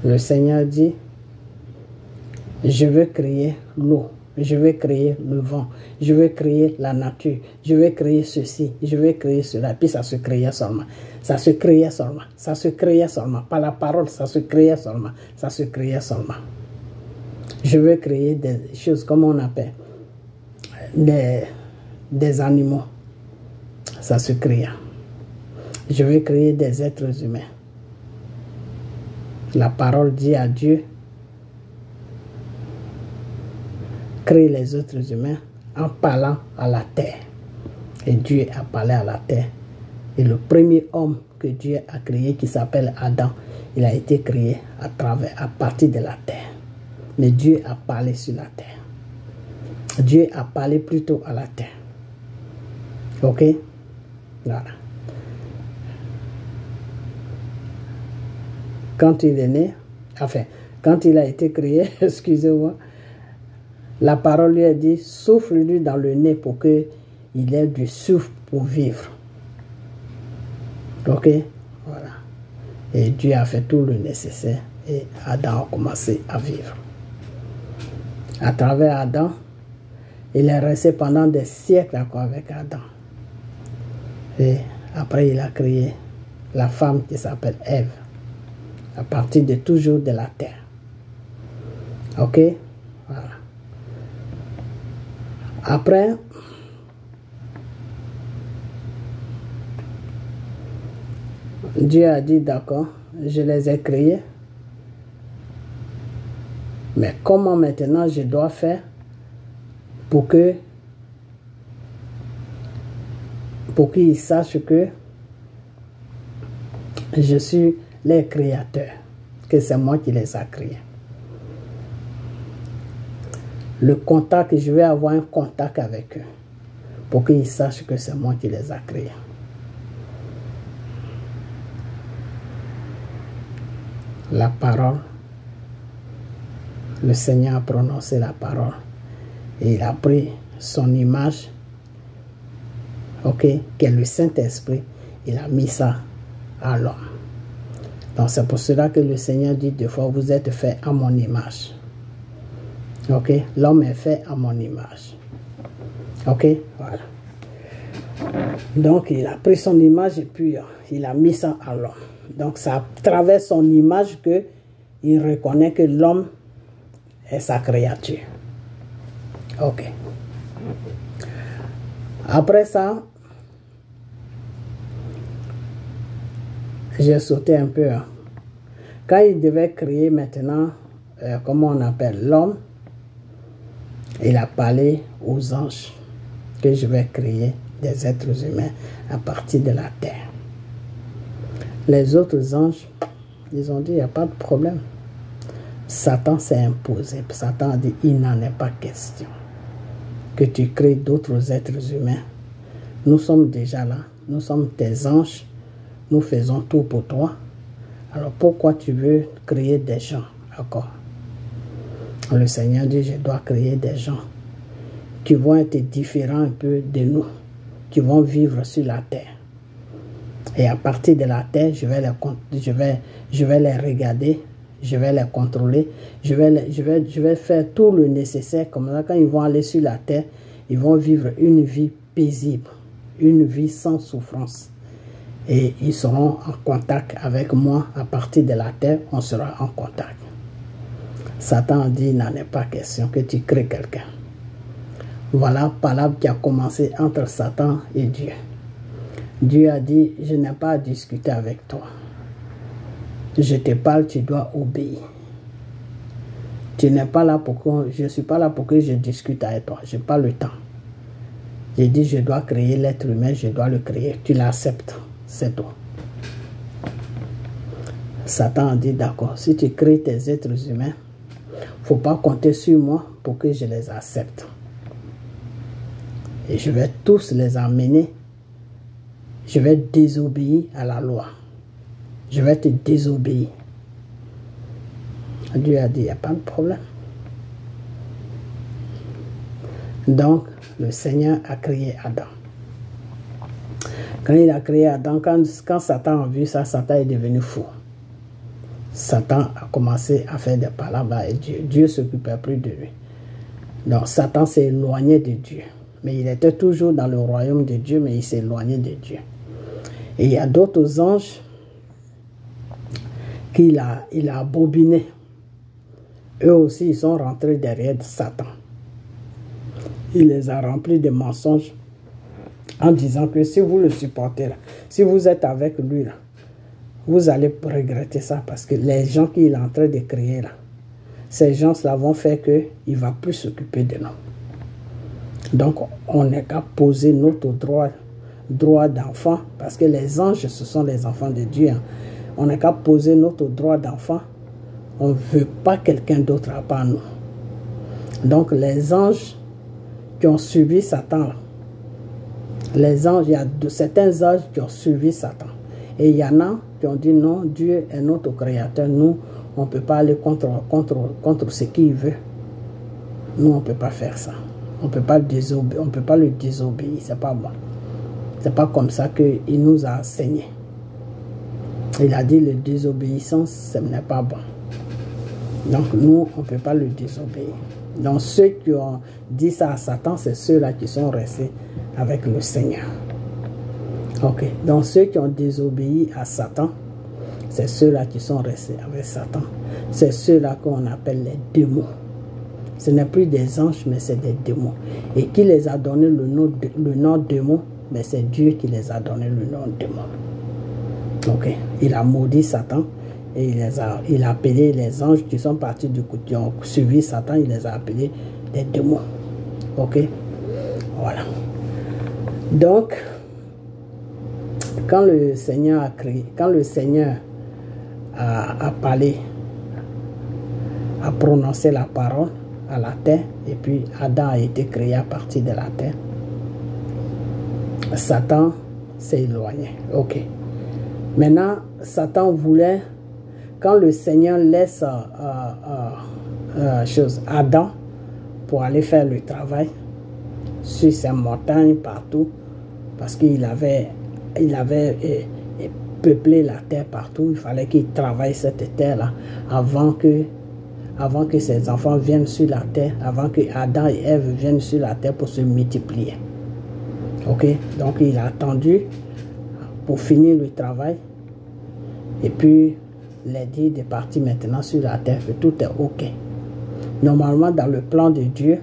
Le Seigneur dit, je veux créer l'eau, je veux créer le vent, je veux créer la nature, je veux créer ceci, je veux créer cela. Puis ça se créait seulement. Ça se créait seulement. Ça se créait seulement. Par la parole, ça se créait seulement. Ça se créait seulement. Je veux créer des choses, comme on appelle, des animaux. Ça se crée. Je veux créer des êtres humains. La parole dit à Dieu, crée les êtres humains en parlant à la terre. Et Dieu a parlé à la terre. Et le premier homme que Dieu a créé, qui s'appelle Adam, il a été créé à partir de la terre. Mais Dieu a parlé sur la terre. Dieu a parlé plutôt à la terre. Ok? Voilà. Quand il est né, enfin, quand il a été créé, excusez-moi, la parole lui a dit, souffle-lui dans le nez pour qu'il ait du souffle pour vivre. Ok? Voilà. Et Dieu a fait tout le nécessaire et Adam a commencé à vivre. À travers Adam, il est resté pendant des siècles encore avec Adam. Et après, il a créé la femme qui s'appelle Ève, à partir de toujours de la terre. Ok? Voilà. Après, Dieu a dit, d'accord, je les ai créés, mais comment maintenant je dois faire pour qu'ils sachent que je suis les créateurs, que c'est moi qui les ai créés. Le contact, je vais avoir un contact avec eux pour qu'ils sachent que c'est moi qui les ai créés. La parole, le Seigneur a prononcé la parole et il a pris son image, ok, qui est le Saint-Esprit, il a mis ça à l'homme. Donc c'est pour cela que le Seigneur dit deux fois, vous êtes fait à mon image. Ok, l'homme est fait à mon image. Ok, voilà. Donc il a pris son image et puis il a mis ça à l'homme. Donc c'est à travers son image qu'il reconnaît que l'homme est sa créature. Ok. Après ça, j'ai sauté un peu. Quand il devait créer maintenant, comment on appelle, l'homme, il a parlé aux anges que je vais créer des êtres humains à partir de la terre. Les autres anges, ils ont dit, il n'y a pas de problème. Satan s'est imposé. Satan a dit, il n'en est pas question que tu crées d'autres êtres humains. Nous sommes déjà là. Nous sommes tes anges. Nous faisons tout pour toi. Alors pourquoi tu veux créer des gens encore? Le Seigneur dit, je dois créer des gens qui vont être différents un peu de nous, qui vont vivre sur la terre. Et à partir de la terre, je vais les regarder, je vais les contrôler, je vais faire tout le nécessaire. Comme ça, quand ils vont aller sur la terre, ils vont vivre une vie paisible, une vie sans souffrance. Et ils seront en contact avec moi. À partir de la terre, on sera en contact. Satan a dit, il n'en est pas question que tu crées quelqu'un. Voilà, parole qui a commencé entre Satan et Dieu. Dieu a dit, je n'ai pas à discuter avec toi. Je te parle, tu dois obéir. Tu n'es pas là pour que, je ne suis pas là pour que je discute avec toi. Je n'ai pas le temps. J'ai dit, je dois créer l'être humain, je dois le créer. Tu l'acceptes, c'est tout. Satan a dit, d'accord, si tu crées tes êtres humains, il ne faut pas compter sur moi pour que je les accepte. Et je vais tous les amener. Je vais désobéir à la loi. Je vais te désobéir. Dieu a dit, il n'y a pas de problème. Donc, le Seigneur a créé Adam. Quand il a créé Adam, quand Satan a vu ça, Satan est devenu fou. Satan a commencé à faire des palabres à Dieu. Dieu ne s'occupait plus de lui. Donc, Satan s'est éloigné de Dieu. Mais il était toujours dans le royaume de Dieu, mais il s'est éloigné de Dieu. Et il y a d'autres anges qu'il a abobinés. Eux aussi, ils sont rentrés derrière Satan. Il les a remplis de mensonges en disant que si vous le supportez, là, si vous êtes avec lui, là, vous allez regretter ça parce que les gens qu'il est en train de créer, là, ces gens-là vont faire qu'il ne va plus s'occuper de nous. Donc, on n'est qu'à poser notre droit d'enfant, parce que les anges, ce sont les enfants de Dieu. Hein. On n'est qu'à poser notre droit d'enfant. On ne veut pas quelqu'un d'autre à part nous. Donc, les anges qui ont suivi Satan, là, les anges, il y a certains anges qui ont suivi Satan. Et il y en a qui ont dit non, Dieu est notre créateur. Nous, on ne peut pas aller contre ce qu'il veut. Nous, on ne peut pas faire ça. On ne peut pas le désobéir. C'est pas bon. C'est pas comme ça qu'il nous a enseigné. Il a dit, la désobéissance, ce n'est pas bon. Donc, nous, on ne peut pas le désobéir. Donc, ceux qui ont dit ça à Satan, c'est ceux-là qui sont restés avec le Seigneur. Ok. Donc, ceux qui ont désobéi à Satan, c'est ceux-là qui sont restés avec Satan. C'est ceux-là qu'on appelle les démons. Ce n'est plus des anges, mais c'est des démons. Et qui les a donné le nom démon? Mais c'est Dieu qui les a donné le nom démon. Ok. Il a maudit Satan et il a appelé les anges qui sont partis du coup, qui ont suivi Satan, il les a appelés des démons. Ok. Voilà. Donc, quand le Seigneur a créé, quand le Seigneur a parlé, a prononcé la parole à la terre, et puis Adam a été créé à partir de la terre, Satan s'est éloigné. Ok. Maintenant, Satan voulait, quand le Seigneur laisse Adam pour aller faire le travail sur ces montagnes partout, parce qu'il avait peuplé la terre partout, il fallait qu'il travaille cette terre-là avant que ses enfants viennent sur la terre, avant que Adam et Ève viennent sur la terre pour se multiplier. Ok, donc il a attendu pour finir le travail et puis il a dit de partir maintenant sur la terre, que tout est ok. Normalement, dans le plan de Dieu,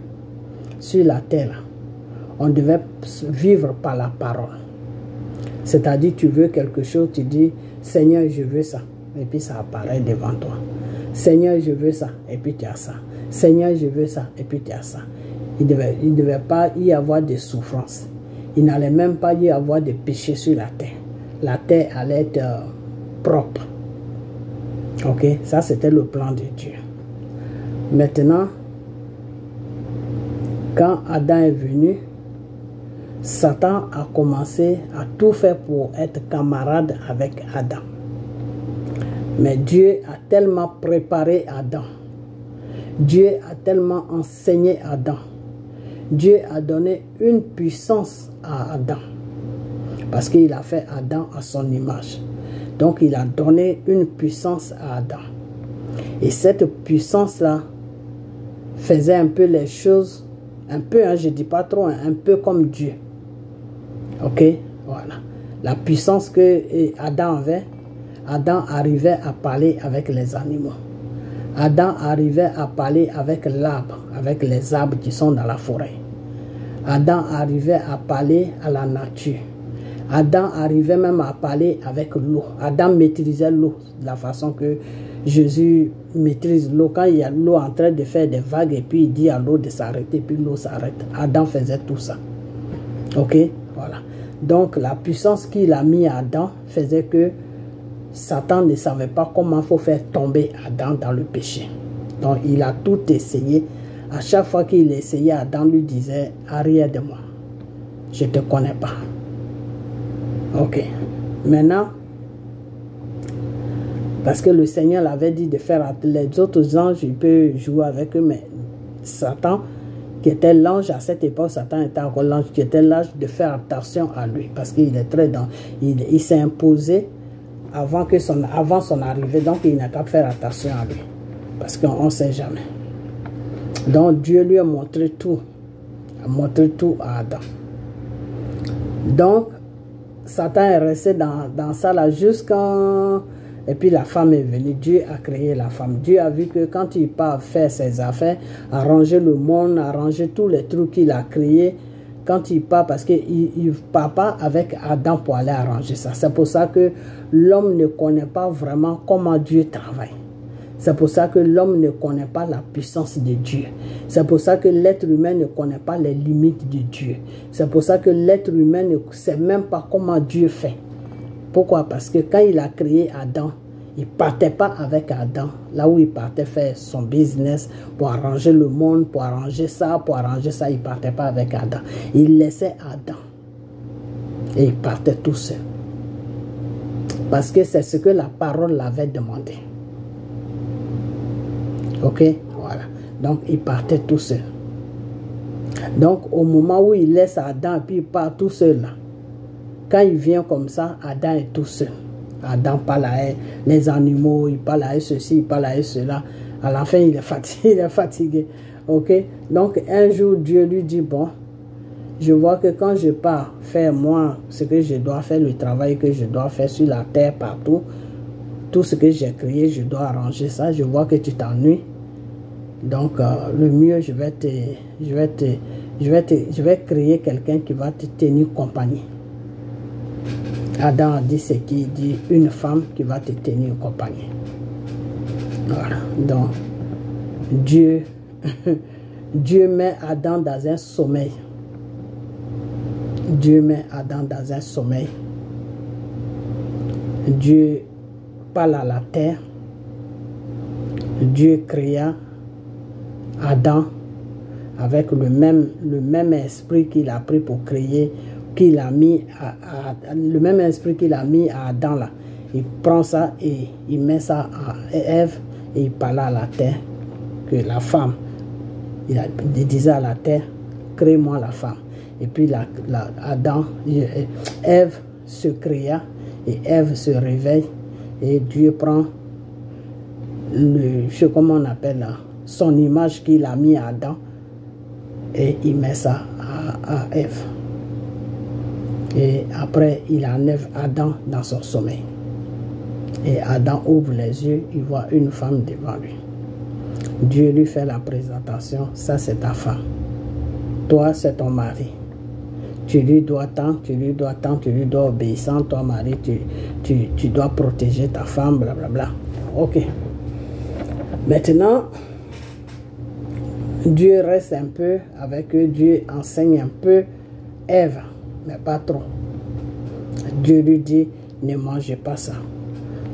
sur la terre, on devait vivre par la parole. C'est-à-dire, tu veux quelque chose, tu dis, Seigneur, je veux ça. Et puis ça apparaît devant toi. Seigneur, je veux ça. Et puis tu as ça. Seigneur, je veux ça. Et puis tu as ça. Il ne devait pas y avoir de souffrance. Il n'allait même pas y avoir de péché sur la terre. La terre allait être propre. Ok, ça c'était le plan de Dieu. Maintenant, quand Adam est venu, Satan a commencé à tout faire pour être camarade avec Adam. Mais Dieu a tellement préparé Adam. Dieu a tellement enseigné Adam. Dieu a donné une puissance à Adam. Parce qu'il a fait Adam à son image. Donc il a donné une puissance à Adam. Et cette puissance-là faisait un peu les choses, un peu, hein, je ne dis pas trop, hein, un peu comme Dieu. Ok, voilà. La puissance que Adam avait, Adam arrivait à parler avec les animaux. Adam arrivait à parler avec l'arbre, avec les arbres qui sont dans la forêt. Adam arrivait à parler à la nature. Adam arrivait même à parler avec l'eau. Adam maîtrisait l'eau de la façon que Jésus maîtrise l'eau. Quand il y a l'eau en train de faire des vagues et puis il dit à l'eau de s'arrêter, puis l'eau s'arrête. Adam faisait tout ça. Ok, voilà. Donc la puissance qu'il a mis à Adam faisait que Satan ne savait pas comment il faut faire tomber Adam dans le péché. Donc il a tout essayé. À chaque fois qu'il essayait, Adam lui disait, arrière de moi, je ne te connais pas. Ok. Maintenant, parce que le Seigneur l'avait dit de faire les autres anges, il peut jouer avec eux, mais Satan, qui était l'ange à cette époque, Satan était encore l'ange, qui était l'âge de faire attention à lui, parce qu'il est très dans, il s'est imposé avant son arrivée, donc il n'a qu'à faire attention à lui, parce qu'on ne sait jamais. Donc Dieu lui a montré tout à Adam. Donc Satan est resté dans ça là jusqu'à... Et puis la femme est venue. Dieu a créé la femme. Dieu a vu que quand il part faire ses affaires, arranger le monde, arranger tous les trucs qu'il a créés, quand il part, parce qu'il ne part pas avec Adam pour aller arranger ça. C'est pour ça que l'homme ne connaît pas vraiment comment Dieu travaille. C'est pour ça que l'homme ne connaît pas la puissance de Dieu. C'est pour ça que l'être humain ne connaît pas les limites de Dieu. C'est pour ça que l'être humain ne sait même pas comment Dieu fait. Pourquoi? Parce que quand il a créé Adam, il ne partait pas avec Adam. Là où il partait faire son business pour arranger le monde, pour arranger ça, il ne partait pas avec Adam. Il laissait Adam. Et il partait tout seul. Parce que c'est ce que la parole l'avait demandé. Ok, voilà. Donc, il partait tout seul. Donc, au moment où il laisse Adam, puis il part tout seul là. Quand il vient comme ça, Adam est tout seul. Adam parle à les animaux, il parle à ceci, il parle à cela. À la fin, il est fatigué. Ok, donc un jour, Dieu lui dit, bon, je vois que quand je pars faire moi, ce que je dois faire, le travail que je dois faire sur la terre, partout, tout ce que j'ai créé, je dois arranger ça. Je vois que tu t'ennuies. Donc, le mieux, je vais créer quelqu'un qui va te tenir compagnie. Adam a dit ce qu'il dit, une femme qui va te tenir compagnie. Voilà. Donc, Dieu met Adam dans un sommeil. Dieu met Adam dans un sommeil. Dieu parle à la terre. Dieu créa Adam avec le même esprit qu'il a pris pour créer, qu'il a mis le même esprit qu'il a mis à Adam là. Il prend ça et il met ça à Ève et il parle à la terre que la femme, il disait à la terre, crée-moi la femme. Et puis Ève se créa et Ève se réveille et Dieu prend comment on appelle là, son image qu'il a mis à Adam et il met ça à Ève. Et après, il enlève Adam dans son sommeil. Et Adam ouvre les yeux, il voit une femme devant lui. Dieu lui fait la présentation, ça c'est ta femme. Toi, c'est ton mari. Tu lui dois tant, tu lui dois tant, tu lui dois obéissant. Toi, mari, tu dois protéger ta femme, blablabla. Ok. Maintenant, Dieu reste un peu avec eux, Dieu enseigne un peu Ève, mais pas trop. Dieu lui dit, ne mangez pas ça.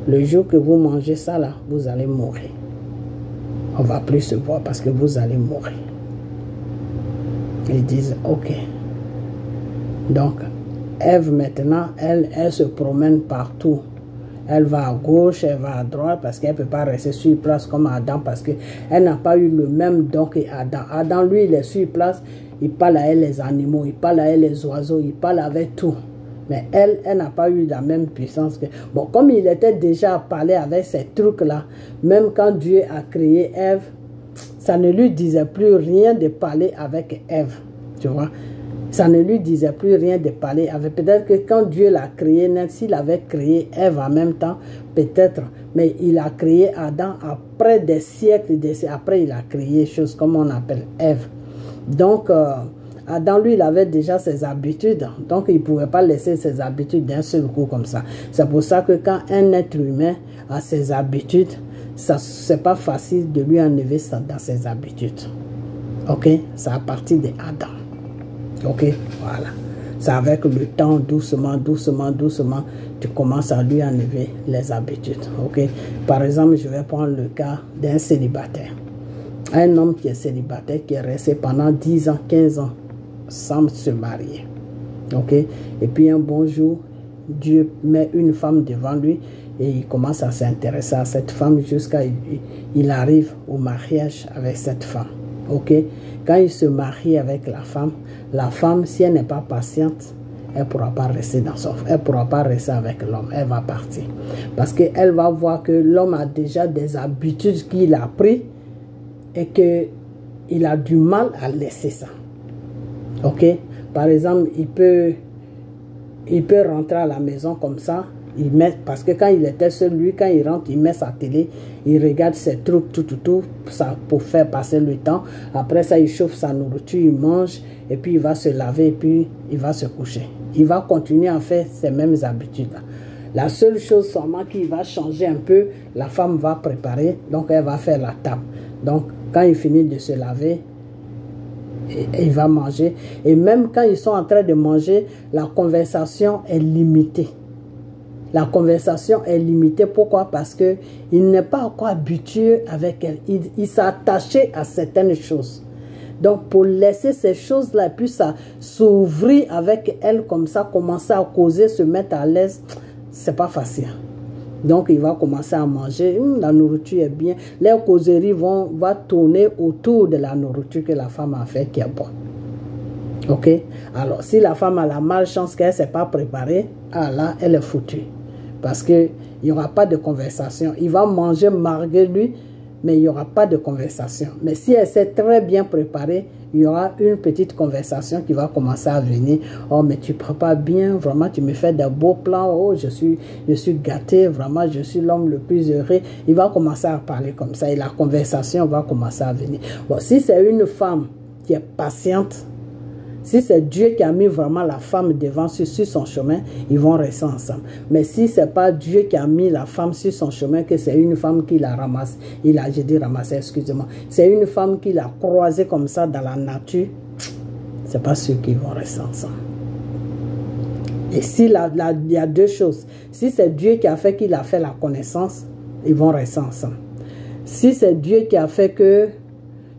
Le jour que vous mangez ça là, vous allez mourir. On ne va plus se voir parce que vous allez mourir. Ils disent, ok. Donc, Ève maintenant, elle se promène partout. Elle va à gauche, elle va à droite parce qu'elle ne peut pas rester sur place comme Adam parce qu'elle n'a pas eu le même don que Adam. Adam, lui, il est sur place, il parle à elle les animaux, il parle à elle les oiseaux, il parle avec tout. Mais elle n'a pas eu la même puissance que... Bon, comme il était déjà parlé avec ces trucs-là, même quand Dieu a créé Ève, ça ne lui disait plus rien de parler avec Ève, tu vois. Ça ne lui disait plus rien de parler avec... Peut-être que quand Dieu l'a créé, même s'il avait créé Ève en même temps, peut-être, mais il a créé Adam après des siècles, après il a créé chose comme on appelle Ève. Donc, Adam, lui, il avait déjà ses habitudes, donc il ne pouvait pas laisser ses habitudes d'un seul coup comme ça. C'est pour ça que quand un être humain a ses habitudes, ce n'est pas facile de lui enlever ça dans ses habitudes. Ok? C'est à partir d'Adam. Ok? Voilà. C'est avec le temps, doucement, doucement, doucement, tu commences à lui enlever les habitudes. Ok? Par exemple, je vais prendre le cas d'un célibataire. Un homme qui est célibataire, qui est resté pendant 10 ans, 15 ans, sans se marier. Ok? Et puis un bon jour, Dieu met une femme devant lui et il commence à s'intéresser à cette femme jusqu'à il arrive au mariage avec cette femme. Ok? Quand il se marie avec la femme, si elle n'est pas patiente, elle ne pourra pas rester dans son... Elle ne pourra pas rester avec l'homme. Elle va partir. Parce qu'elle va voir que l'homme a déjà des habitudes qu'il a prises et qu'il a du mal à laisser ça. Ok? Par exemple, il peut rentrer à la maison comme ça. Parce que quand il était seul, lui, quand il rentre, il met sa télé, il regarde ses trucs, tout, ça, pour faire passer le temps. Après ça, il chauffe sa nourriture, il mange, et puis il va se laver, et puis il va se coucher. Il va continuer à faire ces mêmes habitudes-là. La seule chose seulement qu'il va changer un peu, la femme va préparer, donc elle va faire la table. Donc, quand il finit de se laver, il va manger. Et même quand ils sont en train de manger, la conversation est limitée. La conversation est limitée. Pourquoi? Parce qu'il n'est pas encore habitué avec elle. Il s'est attaché à certaines choses. Donc, pour laisser ces choses-là, et puis ça s'ouvrir avec elle comme ça, commencer à causer, se mettre à l'aise, c'est pas facile. Donc, il va commencer à manger. La nourriture est bien. Les causeries vont tourner autour de la nourriture que la femme a fait qui est bonne. Ok? Alors, si la femme a la malchance qu'elle ne s'est pas préparée, ah là, elle est foutue. Parce qu'il n'y aura pas de conversation. Il va manger malgré lui, mais il n'y aura pas de conversation. Mais si elle s'est très bien préparée, il y aura une petite conversation qui va commencer à venir. Oh, mais tu prépares bien, vraiment, tu me fais de beaux plans. Oh, je suis gâté, vraiment, je suis l'homme le plus heureux. Il va commencer à parler comme ça et la conversation va commencer à venir. Bon, si c'est une femme qui est patiente, si c'est Dieu qui a mis vraiment la femme devant sur son chemin, ils vont rester ensemble. Mais si ce n'est pas Dieu qui a mis la femme sur son chemin, que c'est une femme qui l'a ramassée, excusez-moi, c'est une femme qui l'a croisée comme ça dans la nature, ce n'est pas sûr qu'ils vont rester ensemble. Et s'il y a deux choses. Si c'est Dieu qui a fait qu'il a fait la connaissance, ils vont rester ensemble. Si c'est Dieu qui a fait que...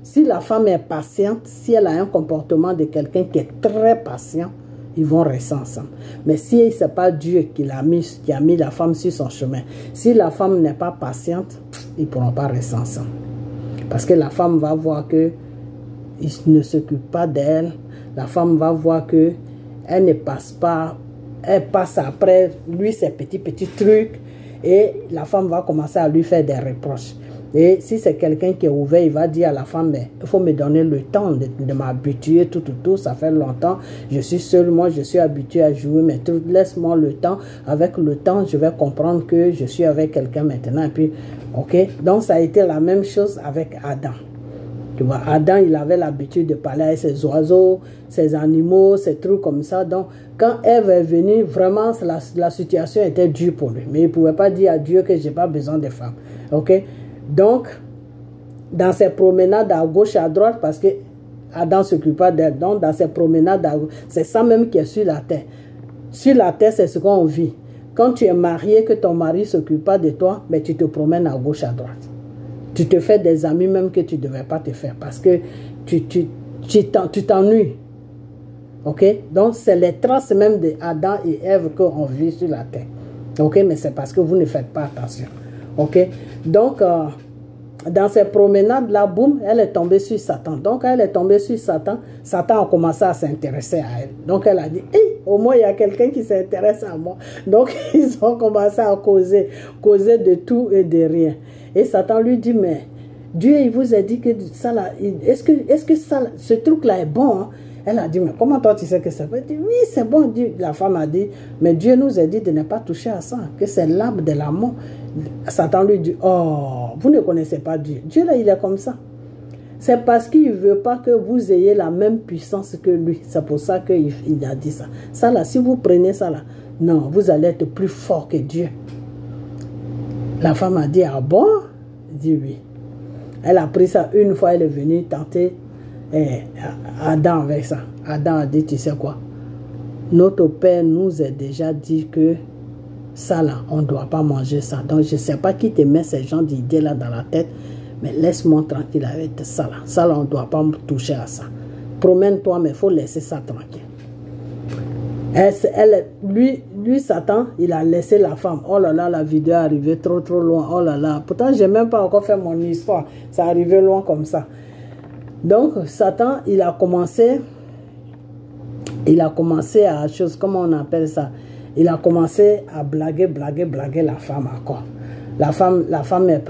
Si la femme est patiente, si elle a un comportement de quelqu'un qui est très patient, ils vont rester ensemble. Mais si ce n'est pas Dieu qui a mis la femme sur son chemin, si la femme n'est pas patiente, ils ne pourront pas rester ensemble. Parce que la femme va voir qu'il ne s'occupe pas d'elle. La femme va voir qu'elle ne passe pas, elle passe après lui ses petits trucs. Et la femme va commencer à lui faire des reproches. Et si c'est quelqu'un qui est ouvert, il va dire à la femme, mais il faut me donner le temps de m'habituer, tout, ça fait longtemps, je suis seul, moi je suis habitué à jouer, mais laisse-moi le temps, avec le temps, je vais comprendre que je suis avec quelqu'un maintenant, et puis, ok, donc ça a été la même chose avec Adam. Tu vois, Adam, il avait l'habitude de parler avec ses oiseaux, ses animaux, ces trucs comme ça, donc quand Ève est venue, vraiment, la situation était dure pour lui, mais il ne pouvait pas dire à Dieu que je n'ai pas besoin de femmes, ok. Donc, dans ses promenades à gauche et à droite, parce que Adam ne s'occupe pas d'elle, donc dans ses promenades à gauche, c'est ça même qui est sur la terre. Sur la terre, c'est ce qu'on vit. Quand tu es marié, que ton mari ne s'occupe pas de toi, mais tu te promènes à gauche, à droite. Tu te fais des amis même que tu ne devais pas te faire, parce que tu t'ennuies. Ok? Donc, c'est les traces même d'Adam et Ève qu'on vit sur la terre. Ok? Mais c'est parce que vous ne faites pas attention. Ok, donc dans ces promenades-là, boum, elle est tombée sur Satan. Donc, elle est tombée sur Satan. Satan a commencé à s'intéresser à elle. Donc, elle a dit, hey, au moins, il y a quelqu'un qui s'intéresse à moi. Donc, ils ont commencé à causer de tout et de rien. Et Satan lui dit, mais Dieu, il vous a dit que ça là, est-ce que ça, ce truc-là est bon, hein? Elle a dit, mais comment toi tu sais que c'est bon? Elle dit, oui, c'est bon. Dieu. La femme a dit, mais Dieu nous a dit de ne pas toucher à ça, que c'est l'arbre de la mort. Satan lui dit, oh, vous ne connaissez pas Dieu. Dieu là, il est comme ça. C'est parce qu'il ne veut pas que vous ayez la même puissance que lui. C'est pour ça qu'il a dit ça. Ça là, si vous prenez ça là, non, vous allez être plus fort que Dieu. La femme a dit, ah bon? Elle dit oui. Elle a pris ça une fois, elle est venue tenter Adam avec ça. Adam a dit, tu sais quoi? Notre Père nous a déjà dit que ça là, on ne doit pas manger ça. Donc je ne sais pas qui te met ces gens d'idées là dans la tête, mais laisse-moi tranquille avec ça là. Ça là, on ne doit pas toucher à ça. Promène-toi, mais il faut laisser ça tranquille. Lui, Satan, il a laissé la femme. Oh là là, la vidéo est arrivée trop loin. Oh là là. Pourtant, je n'ai même pas encore fait mon histoire. Ça est arrivé loin comme ça. Donc, Satan, il a commencé à chose, comment on appelle ça? Il a commencé à blaguer la femme encore. La femme,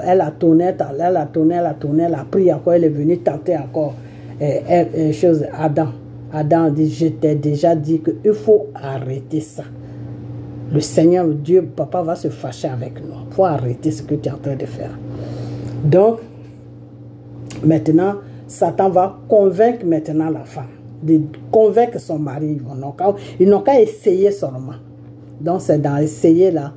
elle a tourné, elle a pris encore, elle est venue tenter encore Adam. Adam dit, je t'ai déjà dit qu'il faut arrêter ça. Le Seigneur, Dieu, papa va se fâcher avec nous. Il faut arrêter ce que tu es en train de faire. Donc, maintenant, Satan va convaincre maintenant la femme, de convaincre son mari. Ils n'ont qu'à essayer seulement. Donc c'est dans essayer là.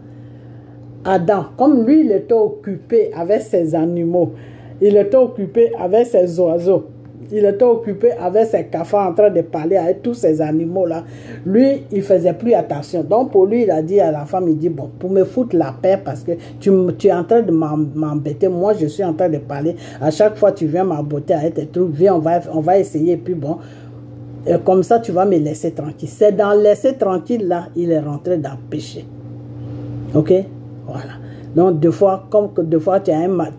Adam, comme lui il était occupé avec ses animaux, il était occupé avec ses oiseaux, il était occupé avec ses cafards en train de parler avec tous ces animaux là. Lui, il faisait plus attention. Donc pour lui, il a dit à la femme, il dit, bon, pour me foutre la paix parce que tu es en train de m'embêter. Moi, je suis en train de parler. À chaque fois, tu viens m'embêter avec tes trucs. Viens, on va essayer. Puis bon, comme ça, tu vas me laisser tranquille. C'est dans laisser tranquille là, il est rentré dans le péché. Ok? Voilà. Donc, deux fois, tu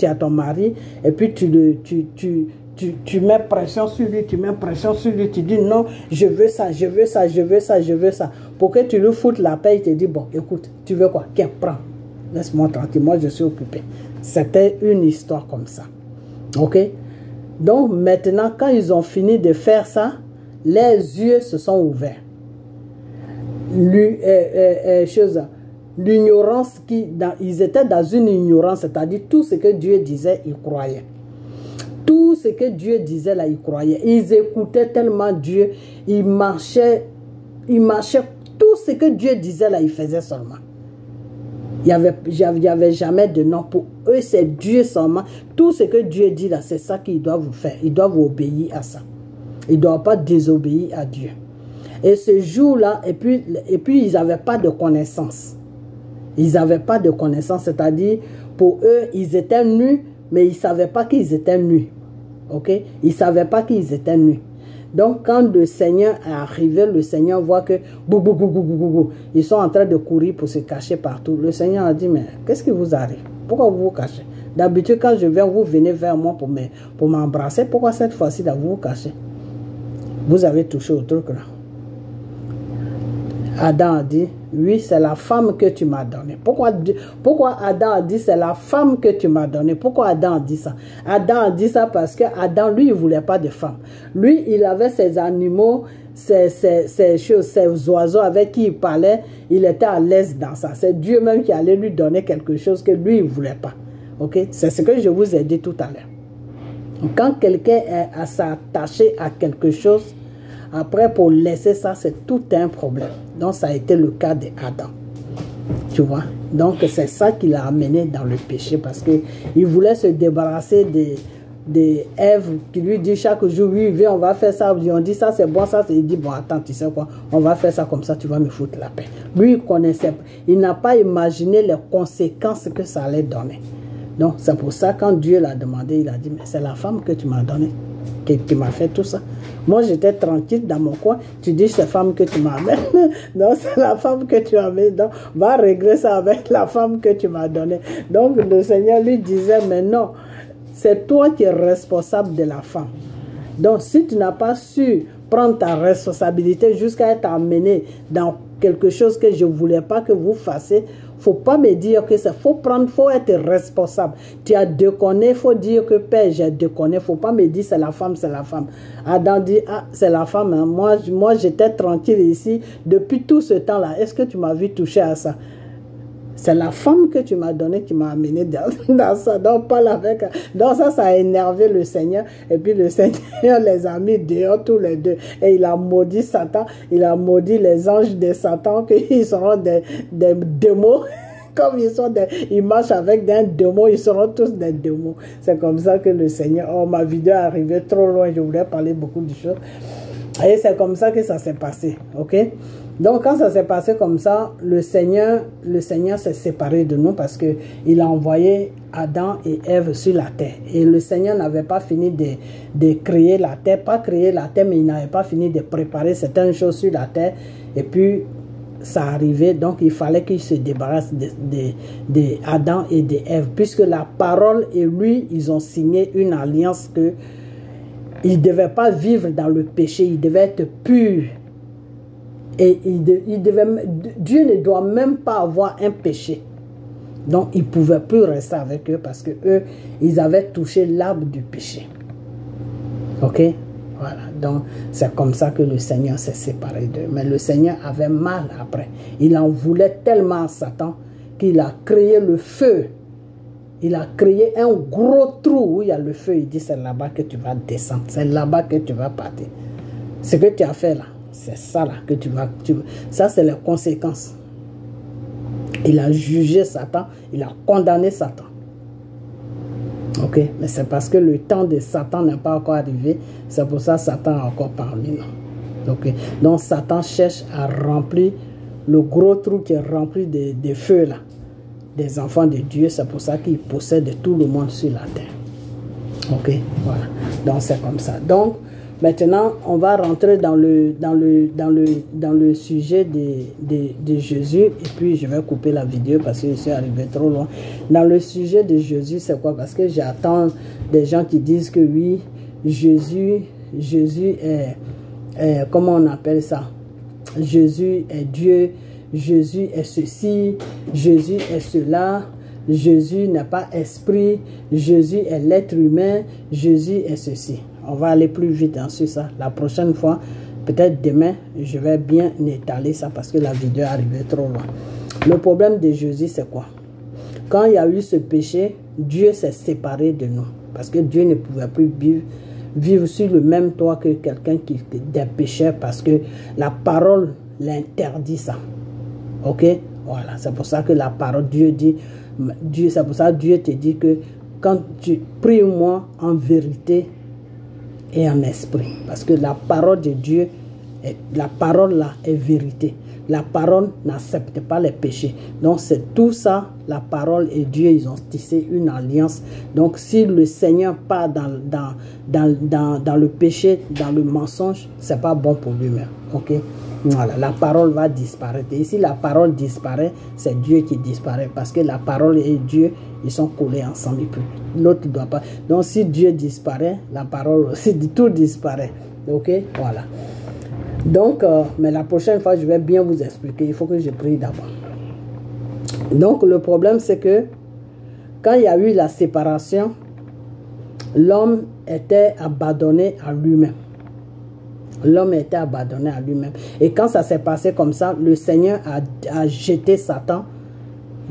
as ton mari et puis tu mets pression sur lui, tu dis non, je veux ça. Pour que tu lui foutes la paix, il te dit, bon, écoute, tu veux quoi? Tiens, prends. Laisse-moi tranquille, moi je suis occupé. C'était une histoire comme ça. Ok? Donc, maintenant, quand ils ont fini de faire ça, les yeux se sont ouverts. L'ignorance, ils étaient dans une ignorance, c'est-à-dire tout ce que Dieu disait, ils croyaient. Tout ce que Dieu disait là, ils croyaient. Ils écoutaient tellement Dieu, ils marchaient, tout ce que Dieu disait là, ils faisaient seulement. Il n'y avait jamais de non. Pour eux, c'est Dieu seulement. Tout ce que Dieu dit là, c'est ça qu'ils doivent faire. Ils doivent obéir à ça. Ils ne doivent pas désobéir à Dieu. Et ce jour-là, et puis ils n'avaient pas de connaissance. Ils n'avaient pas de connaissance, c'est-à-dire, pour eux, ils étaient nus, mais ils ne savaient pas qu'ils étaient nus. Ok? Ils ne savaient pas qu'ils étaient nus. Donc, quand le Seigneur est arrivé, le Seigneur voit que ils sont en train de courir pour se cacher partout. Le Seigneur a dit, mais qu'est-ce qui vous arrive? Pourquoi vous vous cachez? D'habitude, quand je viens, vous venez vers moi pour m'embrasser. Pourquoi cette fois-ci, vous vous cachez? Vous avez touché au truc là. Adam a dit, oui, c'est la femme que tu m'as donnée. Pourquoi Adam a dit, c'est la femme que tu m'as donnée? Pourquoi Adam a dit ça? Adam a dit ça parce que Adam, lui, il ne voulait pas de femme. Lui, il avait ses animaux, ses oiseaux avec qui il parlait. Il était à l'aise dans ça. C'est Dieu même qui allait lui donner quelque chose que lui, il ne voulait pas. Okay? C'est ce que je vous ai dit tout à l'heure. Quand quelqu'un est s'attaché à quelque chose, après, pour laisser ça, c'est tout un problème. Donc, ça a été le cas d'Adam. Tu vois? Donc, c'est ça qui l'a amené dans le péché parce qu'il voulait se débarrasser de Ève qui lui dit chaque jour, oui, viens, on va faire ça. On dit ça, c'est bon, ça. Il dit, bon, attends, tu sais quoi? On va faire ça comme ça, tu vas me foutre la paix. Lui, il connaissait pas. Il n'a pas imaginé les conséquences que ça allait donner. Donc, c'est pour ça, quand Dieu l'a demandé, il a dit, mais c'est la femme que tu m'as donnée qui m'a fait tout ça. Moi, j'étais tranquille dans mon coin. Tu dis, c'est la femme que tu m'as amenée. Donc, c'est la femme que tu as amenée. Donc, va régler ça avec la femme que tu m'as donnée. Donc, le Seigneur lui disait, mais non, c'est toi qui es responsable de la femme. Donc, si tu n'as pas su prendre ta responsabilité jusqu'à être amené dans quelque chose que je ne voulais pas que vous fassiez, faut pas me dire que ça. Faut être responsable. Tu as déconné, faut dire que Père, j'ai déconné. Faut pas me dire c'est la femme, c'est la femme. Adam dit, ah, c'est la femme. Hein. Moi j'étais tranquille ici depuis tout ce temps-là. Est-ce que tu m'as vu toucher à ça? C'est la femme que tu m'as donnée qui m'a amené dans ça. Donc, parle avec. Donc, ça a énervé le Seigneur. Et puis, le Seigneur les a mis dehors tous les deux. Et il a maudit Satan. Il a maudit les anges de Satan, qu'ils seront des démons. Comme ils marchent avec des démons, ils seront tous des démons. C'est comme ça que le Seigneur. Oh, ma vidéo est arrivée trop loin. Je voulais parler beaucoup de choses. Et c'est comme ça que ça s'est passé. OK? Donc, quand ça s'est passé comme ça, le Seigneur s'est séparé de nous parce qu'il a envoyé Adam et Ève sur la terre. Et le Seigneur n'avait pas fini de créer la terre, pas créer la terre, mais il n'avait pas fini de préparer certaines choses sur la terre. Et puis, ça arrivait, donc il fallait qu'il se débarrasse de Adam et de Ève, puisque la parole et lui, ils ont signé une alliance que ils ne devaient pas vivre dans le péché, ils devaient être purs. Et Dieu ne doit même pas avoir un péché. Donc, ils ne pouvaient plus rester avec eux parce que eux, ils avaient touché l'arbre du péché. OK? Voilà. Donc, c'est comme ça que le Seigneur s'est séparé d'eux. Mais le Seigneur avait mal après. Il en voulait tellement à Satan qu'il a créé le feu. Il a créé un gros trou où il y a le feu. Il dit, c'est là-bas que tu vas descendre. C'est là-bas que tu vas partir. Ce que tu as fait là. C'est ça là que tu vas... Ça, c'est les conséquences. Il a jugé Satan. Il a condamné Satan. Ok? Mais c'est parce que le temps de Satan n'est pas encore arrivé. C'est pour ça que Satan est encore parmi nous. Ok? Donc, Satan cherche à remplir le gros trou qui est rempli de feu là. Des enfants de Dieu. C'est pour ça qu'il possède tout le monde sur la terre. Ok? Voilà. Donc, c'est comme ça. Donc, maintenant, on va rentrer dans le sujet de Jésus. Et puis, je vais couper la vidéo parce que je suis arrivé trop loin. Dans le sujet de Jésus, c'est quoi? Parce que j'attends des gens qui disent que oui, Jésus est comment on appelle ça? Jésus est Dieu. Jésus est ceci. Jésus est cela. Jésus n'est pas esprit. Jésus est l'être humain. Jésus est ceci. On va aller plus vite sur ça. La prochaine fois, peut-être demain, je vais bien étaler ça parce que la vidéo est arrivée trop loin. Le problème de Jésus, c'est quoi? Quand il y a eu ce péché, Dieu s'est séparé de nous. Parce que Dieu ne pouvait plus vivre sur le même toit que quelqu'un qui des pécheurs parce que la parole l'interdit ça. Ok? Voilà. C'est pour ça que la parole, Dieu dit, c'est pour ça que Dieu te dit que quand tu pries moi en vérité, et en esprit. Parce que la parole de Dieu, la parole là est vérité. La parole n'accepte pas les péchés. Donc c'est tout ça, la parole et Dieu, ils ont tissé une alliance. Donc si le Seigneur part dans le péché, dans le mensonge, c'est pas bon pour lui-même. Ok? Voilà, la parole va disparaître. Et si la parole disparaît, c'est Dieu qui disparaît. Parce que la parole et Dieu, ils sont collés ensemble. L'autre ne doit pas. Donc si Dieu disparaît, la parole aussi, tout disparaît. Ok? Voilà. Donc, mais la prochaine fois, je vais bien vous expliquer. Il faut que je prie d'abord. Donc, le problème, c'est que quand il y a eu la séparation, l'homme était abandonné à lui-même. L'homme était abandonné à lui-même. Et quand ça s'est passé comme ça, le Seigneur a jeté Satan.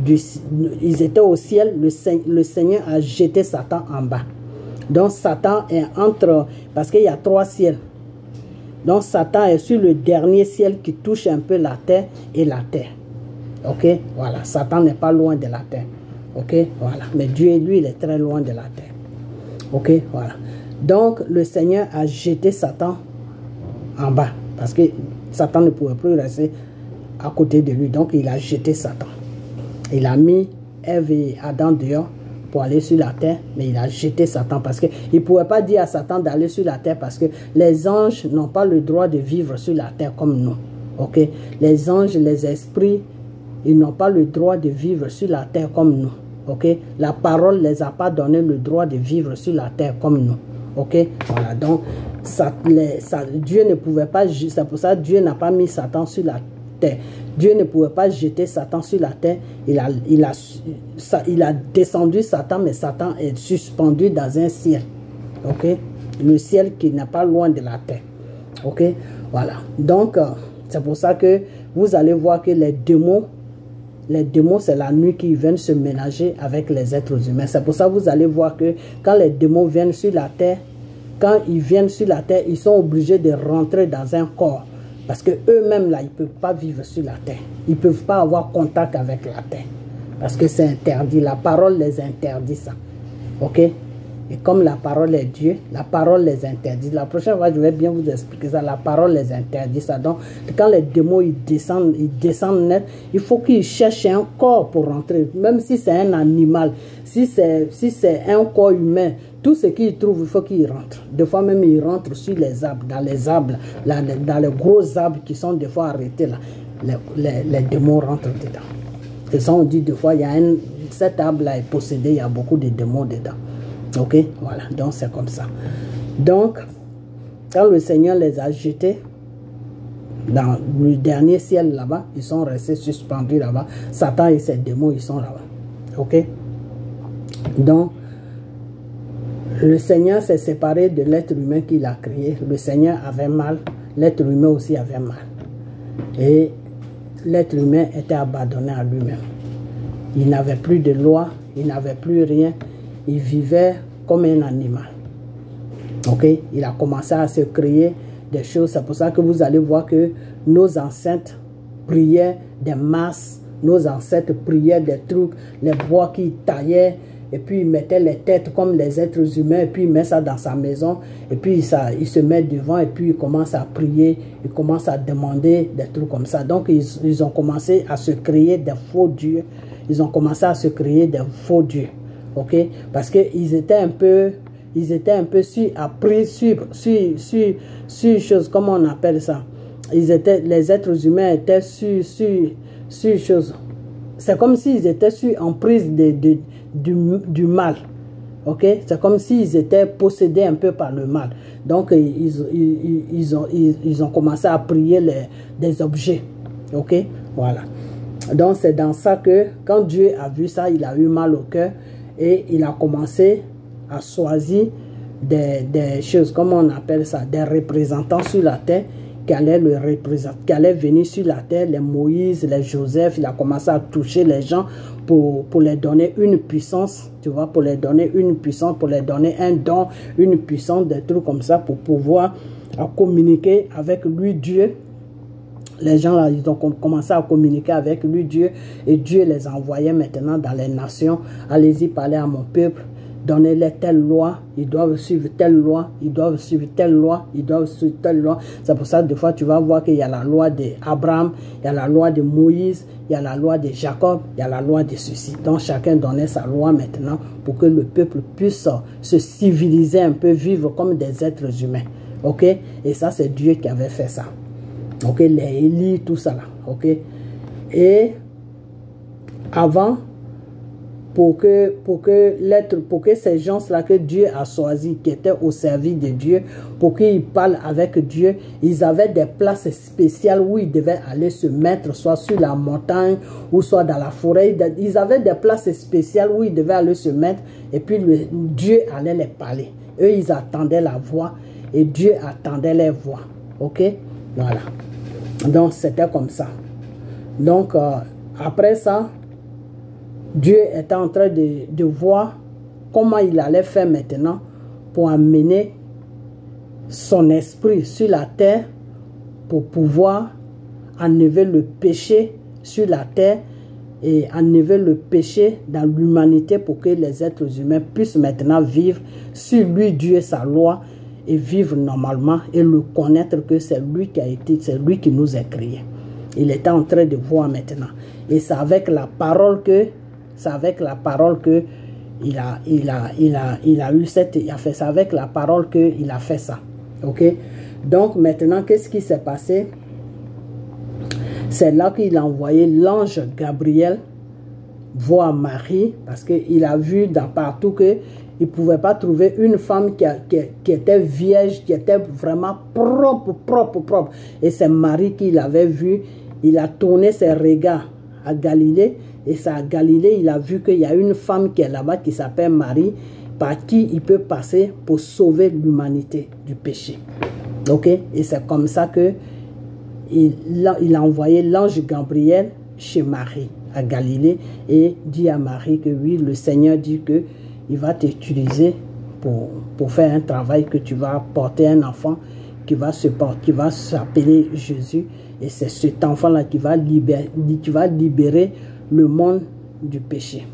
Ils étaient au ciel, le Seigneur a jeté Satan en bas. Donc, Satan est entre... Parce qu'il y a 3 ciels. Donc, Satan est sur le dernier ciel qui touche un peu la terre et la terre. Ok? Voilà. Satan n'est pas loin de la terre. Ok? Voilà. Mais Dieu, lui, il est très loin de la terre. Ok? Voilà. Donc, le Seigneur a jeté Satan en bas. Parce que Satan ne pouvait plus rester à côté de lui. Donc, il a jeté Satan. Il a mis Ève et Adam dehors pour aller sur la terre, mais il a jeté Satan parce qu'il ne pouvait pas dire à Satan d'aller sur la terre parce que les anges n'ont pas le droit de vivre sur la terre comme nous. Ok? Les anges, les esprits, ils n'ont pas le droit de vivre sur la terre comme nous. Ok, la parole ne les a pas donné le droit de vivre sur la terre comme nous. Ok, voilà, donc Dieu ne pouvait pas, c'est pour ça que Dieu n'a pas mis Satan sur la terre. Dieu ne pouvait pas jeter Satan sur la terre. Il a descendu Satan, mais Satan est suspendu dans un ciel. Ok, le ciel qui n'est pas loin de la terre. Ok, voilà, donc c'est pour ça que vous allez voir que les démons, c'est la nuit qui viennent se mélanger avec les êtres humains. C'est pour ça que vous allez voir que quand les démons viennent sur la terre, quand ils viennent sur la terre, ils sont obligés de rentrer dans un corps. Parce que eux-mêmes, là, ils ne peuvent pas vivre sur la terre. Ils ne peuvent pas avoir contact avec la terre. Parce que c'est interdit. La parole les interdit ça. Ok? Et comme la parole est Dieu, la parole les interdit. La prochaine fois, je vais bien vous expliquer ça. La parole les interdit ça. Donc, quand les démons ils descendent net, il faut qu'ils cherchent un corps pour rentrer. Même si c'est un animal, si c'est un corps humain, tout ce qu'ils trouvent, il faut qu'ils rentrent. Des fois même, ils rentrent sur les arbres, dans les arbres, dans les gros arbres qui sont des fois arrêtés là. Les démons rentrent dedans. C'est ça, on dit des fois, cet arbre-là est possédé, il y a beaucoup de démons dedans. Ok, voilà, donc c'est comme ça. Donc, quand le Seigneur les a jetés dans le dernier ciel là-bas, ils sont restés suspendus là-bas. Satan et ses démons, ils sont là-bas. Ok, donc, le Seigneur s'est séparé de l'être humain qu'il a créé. Le Seigneur avait mal, l'être humain aussi avait mal. Et l'être humain était abandonné à lui-même. Il n'avait plus de loi, il n'avait plus rien. Il vivait comme un animal. Ok? Il a commencé à se créer des choses. C'est pour ça que vous allez voir que nos ancêtres priaient des masses. Nos ancêtres priaient des trucs, les bois qu'ils taillaient. Et puis ils mettaient les têtes comme les êtres humains. Et puis il met ça dans sa maison. Et puis il se met devant. Et puis il commence à prier. Il commence à demander des trucs comme ça. Donc ils ont commencé à se créer des faux dieux. Ils ont commencé à se créer des faux dieux. Ok, parce qu'ils étaient un peu sur choses, comment on appelle ça, les êtres humains étaient sur choses, c'est comme s'ils étaient en prise du mal. Ok, c'est comme s'ils étaient possédés un peu par le mal. Donc ils ont commencé à prier des objets. Ok, voilà. Donc c'est dans ça que quand Dieu a vu ça, il a eu mal au cœur. Et il a commencé à choisir des choses, comment on appelle ça, des représentants sur la terre qui allaient le représenter, qui allaient venir sur la terre, les Moïse, les Joseph. Il a commencé à toucher les gens pour les donner une puissance, tu vois, pour les donner une puissance, pour les donner un don, une puissance, des trucs comme ça, pour pouvoir communiquer avec lui, Dieu. Les gens là, ils ont commencé à communiquer avec lui, Dieu, et Dieu les envoyait maintenant dans les nations. Allez-y, parlez à mon peuple, donnez-les telle loi, ils doivent suivre telle loi, ils doivent suivre telle loi, ils doivent suivre telle loi. C'est pour ça que des fois tu vas voir qu'il y a la loi d'Abraham, il y a la loi de Moïse, il y a la loi de Jacob, il y a la loi de ceci. Donc chacun donnait sa loi maintenant pour que le peuple puisse se civiliser un peu, vivre comme des êtres humains. Ok? Et ça, c'est Dieu qui avait fait ça. Ok, les Élie, tout ça là, ok. Et avant, pour que ces gens-là que Dieu a choisis, qui étaient au service de Dieu, pour qu'ils parlent avec Dieu, ils avaient des places spéciales où ils devaient aller se mettre, soit sur la montagne ou soit dans la forêt. Ils avaient des places spéciales où ils devaient aller se mettre, et puis Dieu allait les parler. Eux, ils attendaient la voix, et Dieu attendait les voix, ok. Voilà. Donc, c'était comme ça. Donc, après ça, Dieu était en train de voir comment il allait faire maintenant pour amener son esprit sur la terre pour pouvoir enlever le péché sur la terre et enlever le péché dans l'humanité pour que les êtres humains puissent maintenant vivre sur lui, Dieu, sa loi, et vivre normalement et le connaître que c'est lui qui a été, c'est lui qui nous a créés. Il était en train de voir maintenant. Et c'est avec la parole que, il a eu cette, il a fait ça avec la parole que il a fait ça. Ok? Donc maintenant, qu'est-ce qui s'est passé? C'est là qu'il a envoyé l'ange Gabriel voir Marie, parce qu'il a vu dans partout qu'il ne pouvait pas trouver une femme qui était vierge, qui était vraiment propre. Et c'est Marie qu'il avait vu. Il a tourné ses regards à Galilée. Et c'est à Galilée, il a vu qu'il y a une femme qui est là-bas, qui s'appelle Marie, par qui il peut passer pour sauver l'humanité du péché. Ok? Et c'est comme ça que il a envoyé l'ange Gabriel chez Marie, à Galilée, et dit à Marie que oui, le Seigneur dit que il va t'utiliser pour faire un travail, que tu vas porter un enfant qui va s'appeler Jésus, et c'est cet enfant-là qui va libérer le monde du péché.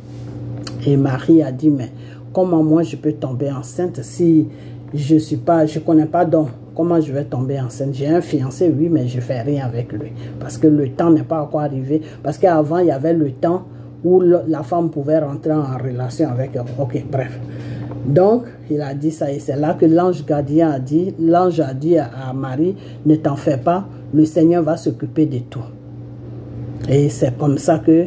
Et Marie a dit, mais comment moi je peux tomber enceinte si je connais pas donc comment je vais tomber enceinte? J'ai un fiancé, oui, mais je fais rien avec lui parce que le temps n'est pas encore arrivé. Parce qu'avant il y avait le temps où la femme pouvait rentrer en relation avec elle. Ok, bref. Donc il a dit ça, et c'est là que l'ange gardien a dit, à Marie, ne t'en fais pas, le Seigneur va s'occuper de tout. Et c'est comme ça que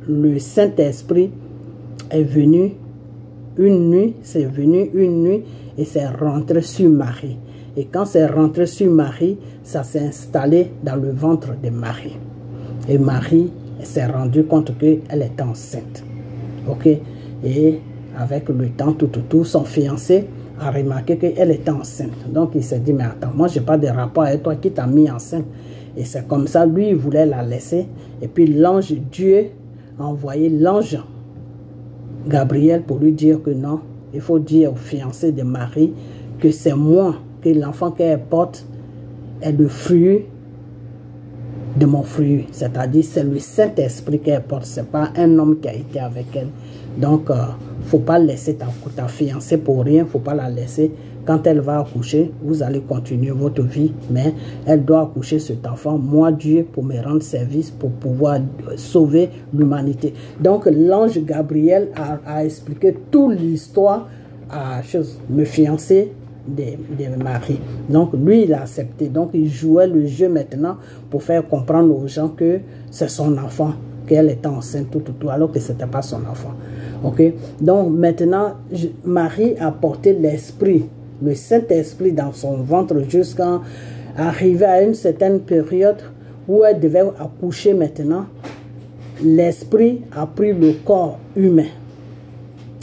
le Saint-Esprit est venu une nuit, et c'est rentré sur Marie. Et quand c'est rentré sur Marie, ça s'est installé dans le ventre de Marie. Et Marie s'est rendue compte qu'elle était enceinte. Ok? Et avec le temps, tout, son fiancé a remarqué qu'elle était enceinte. Donc il s'est dit, mais attends, moi je n'ai pas de rapport avec toi, qui t'a mis enceinte. Et c'est comme ça, lui il voulait la laisser. Et puis l'ange, Dieu a envoyé l'ange Gabriel pour lui dire que non, il faut dire au fiancé de Marie que c'est moi, que l'enfant qu'elle porte est le fruit de mon fruit. C'est-à-dire, c'est le Saint-Esprit qu'elle porte, ce n'est pas un homme qui a été avec elle. Donc, il ne faut pas laisser ta fiancée pour rien, il ne faut pas la laisser. Quand elle va accoucher, vous allez continuer votre vie, mais elle doit accoucher cet enfant, moi Dieu, pour me rendre service, pour pouvoir sauver l'humanité. Donc l'ange Gabriel a expliqué toute l'histoire à me fiancer de Marie. Donc lui, il a accepté. Donc il jouait le jeu maintenant pour faire comprendre aux gens que c'est son enfant, qu'elle était enceinte, tout, alors que ce n'était pas son enfant. Ok? Donc maintenant, Marie a porté l'esprit, le Saint-Esprit dans son ventre jusqu'à arriver à une certaine période où elle devait accoucher maintenant. L'Esprit a pris le corps humain.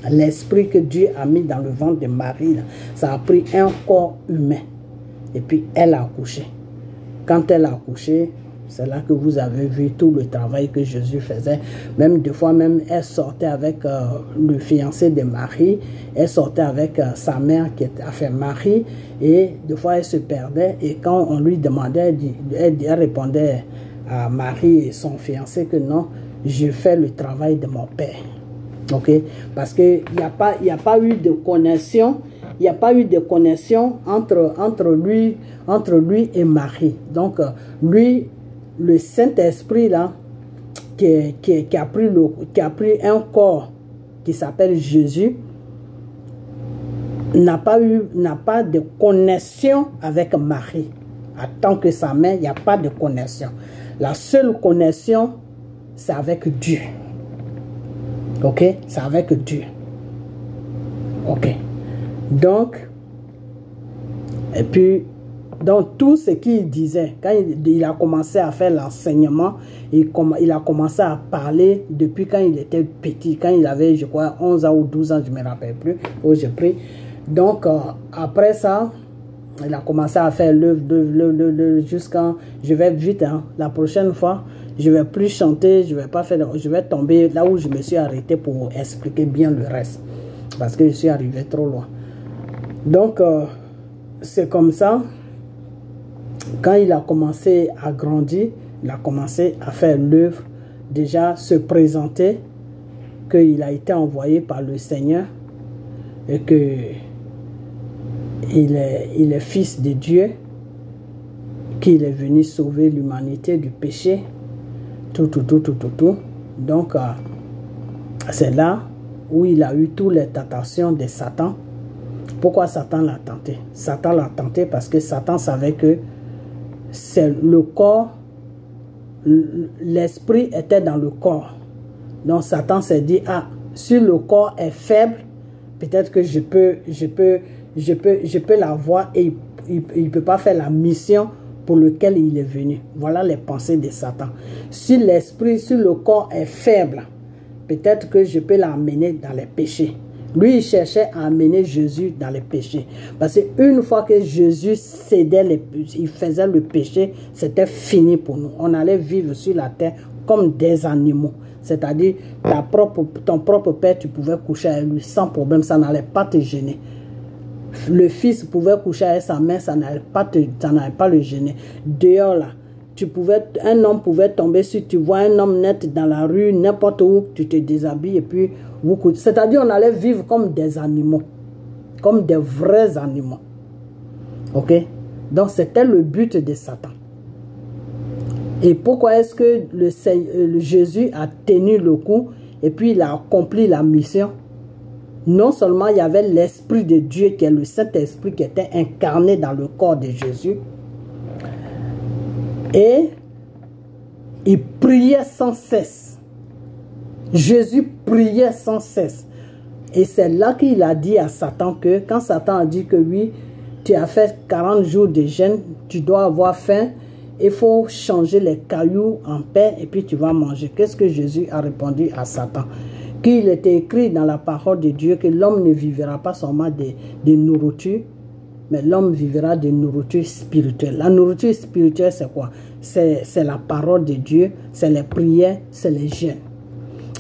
L'Esprit que Dieu a mis dans le ventre de Marie, là, ça a pris un corps humain. Et puis elle a accouché. Quand elle a accouché, c'est là que vous avez vu tout le travail que Jésus faisait. Même des fois, même elle sortait avec le fiancé de Marie. Elle sortait avec sa mère qui a fait Marie. Et des fois, elle se perdait. Et quand on lui demandait, elle répondait à Marie et son fiancé que non, je fais le travail de mon père. Ok? Parce qu'il n'y a pas eu de connexion. Il n'y a pas eu de connexion entre lui et Marie. Donc, lui, le Saint-Esprit là, qui a pris un corps qui s'appelle Jésus, n'a pas de connexion avec Marie. En tant que sa mère, il n'y a pas de connexion. La seule connexion, c'est avec Dieu. Ok? C'est avec Dieu. Ok? Donc, et puis, dans tout ce qu'il disait, quand il a commencé à faire l'enseignement, il a commencé à parler depuis quand il était petit, quand il avait, je crois, 11 ans ou 12 ans, je ne me rappelle plus, où j'ai pris. Donc, après ça, il a commencé à faire l'œuvre jusqu'à, je vais vite, hein, la prochaine fois, je ne vais plus chanter, je vais tomber là où je me suis arrêté pour expliquer bien le reste, parce que je suis arrivé trop loin. Donc, c'est comme ça. Quand il a commencé à grandir, il a commencé à faire l'œuvre, déjà se présenter, qu'il a été envoyé par le Seigneur et qu'il est fils de Dieu, qu'il est venu sauver l'humanité du péché, tout. Donc, c'est là où il a eu toutes les tentations de Satan. Pourquoi Satan l'a tenté? Satan l'a tenté parce que Satan savait que c'est le corps, l'esprit était dans le corps. Donc Satan s'est dit, ah, si le corps est faible, peut-être que je peux l'avoir et il ne peut pas faire la mission pour laquelle il est venu. Voilà les pensées de Satan. Si l'esprit, si le corps est faible, peut-être que je peux l'amener dans les péchés. Lui, il cherchait à amener Jésus dans les péchés. Parce qu'une fois que Jésus cédait, il faisait le péché, c'était fini pour nous. On allait vivre sur la terre comme des animaux. C'est-à-dire, ton propre père, tu pouvais coucher avec lui sans problème, ça n'allait pas te gêner. Le fils pouvait coucher avec sa mère, ça n'allait pas le gêner. Dehors là, un homme pouvait tomber si tu vois un homme net dans la rue, n'importe où, tu te déshabilles et puis vous couchez. C'est-à-dire, on allait vivre comme des animaux, comme des vrais animaux. Ok? Donc, c'était le but de Satan. Et pourquoi est-ce que Jésus a tenu le coup et puis il a accompli la mission? Non seulement il y avait l'Esprit de Dieu qui est le Saint-Esprit qui était incarné dans le corps de Jésus, et il priait sans cesse. Jésus priait sans cesse. Et c'est là qu'il a dit à Satan que, quand Satan a dit que oui, tu as fait 40 jours de jeûne, tu dois avoir faim, il faut changer les cailloux en pain et puis tu vas manger. Qu'est-ce que Jésus a répondu à Satan? Qu'il était écrit dans la parole de Dieu que l'homme ne vivra pas seulement de nourriture, mais l'homme vivra de nourriture spirituelle. La nourriture spirituelle, c'est quoi? C'est la parole de Dieu, c'est les prières, c'est les jeûnes.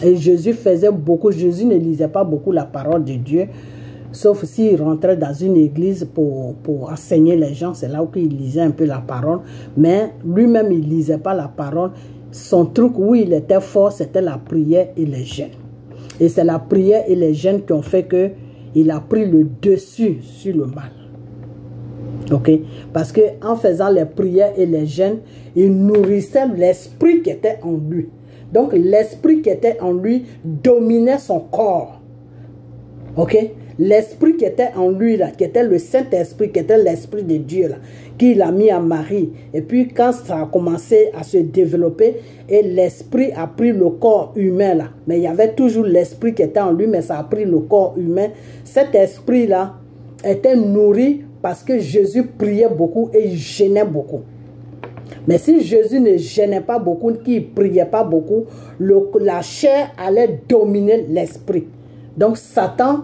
Et Jésus faisait beaucoup, Jésus ne lisait pas beaucoup la parole de Dieu, sauf s'il rentrait dans une église pour enseigner les gens, c'est là où il lisait un peu la parole. Mais lui-même, il ne lisait pas la parole. Son truc où il était fort, c'était la prière et les jeûnes. Et c'est la prière et les jeûnes qui ont fait qu'il a pris le dessus sur le mal. Ok? Parce qu'en faisant les prières et les jeûnes, il nourrissait l'esprit qui était en lui. Donc l'esprit qui était en lui dominait son corps. Ok? L'esprit qui était en lui, là, qui était le Saint-Esprit, qui était l'Esprit de Dieu, là, qu'il a mis à Marie. Et puis quand ça a commencé à se développer, et l'Esprit a pris le corps humain, là. Mais il y avait toujours l'Esprit qui était en lui, mais ça a pris le corps humain. Cet Esprit-là était nourri parce que Jésus priait beaucoup et il jeûnait beaucoup. Mais si Jésus ne jeûnait pas beaucoup, qu'il ne priait pas beaucoup, la chair allait dominer l'esprit. Donc Satan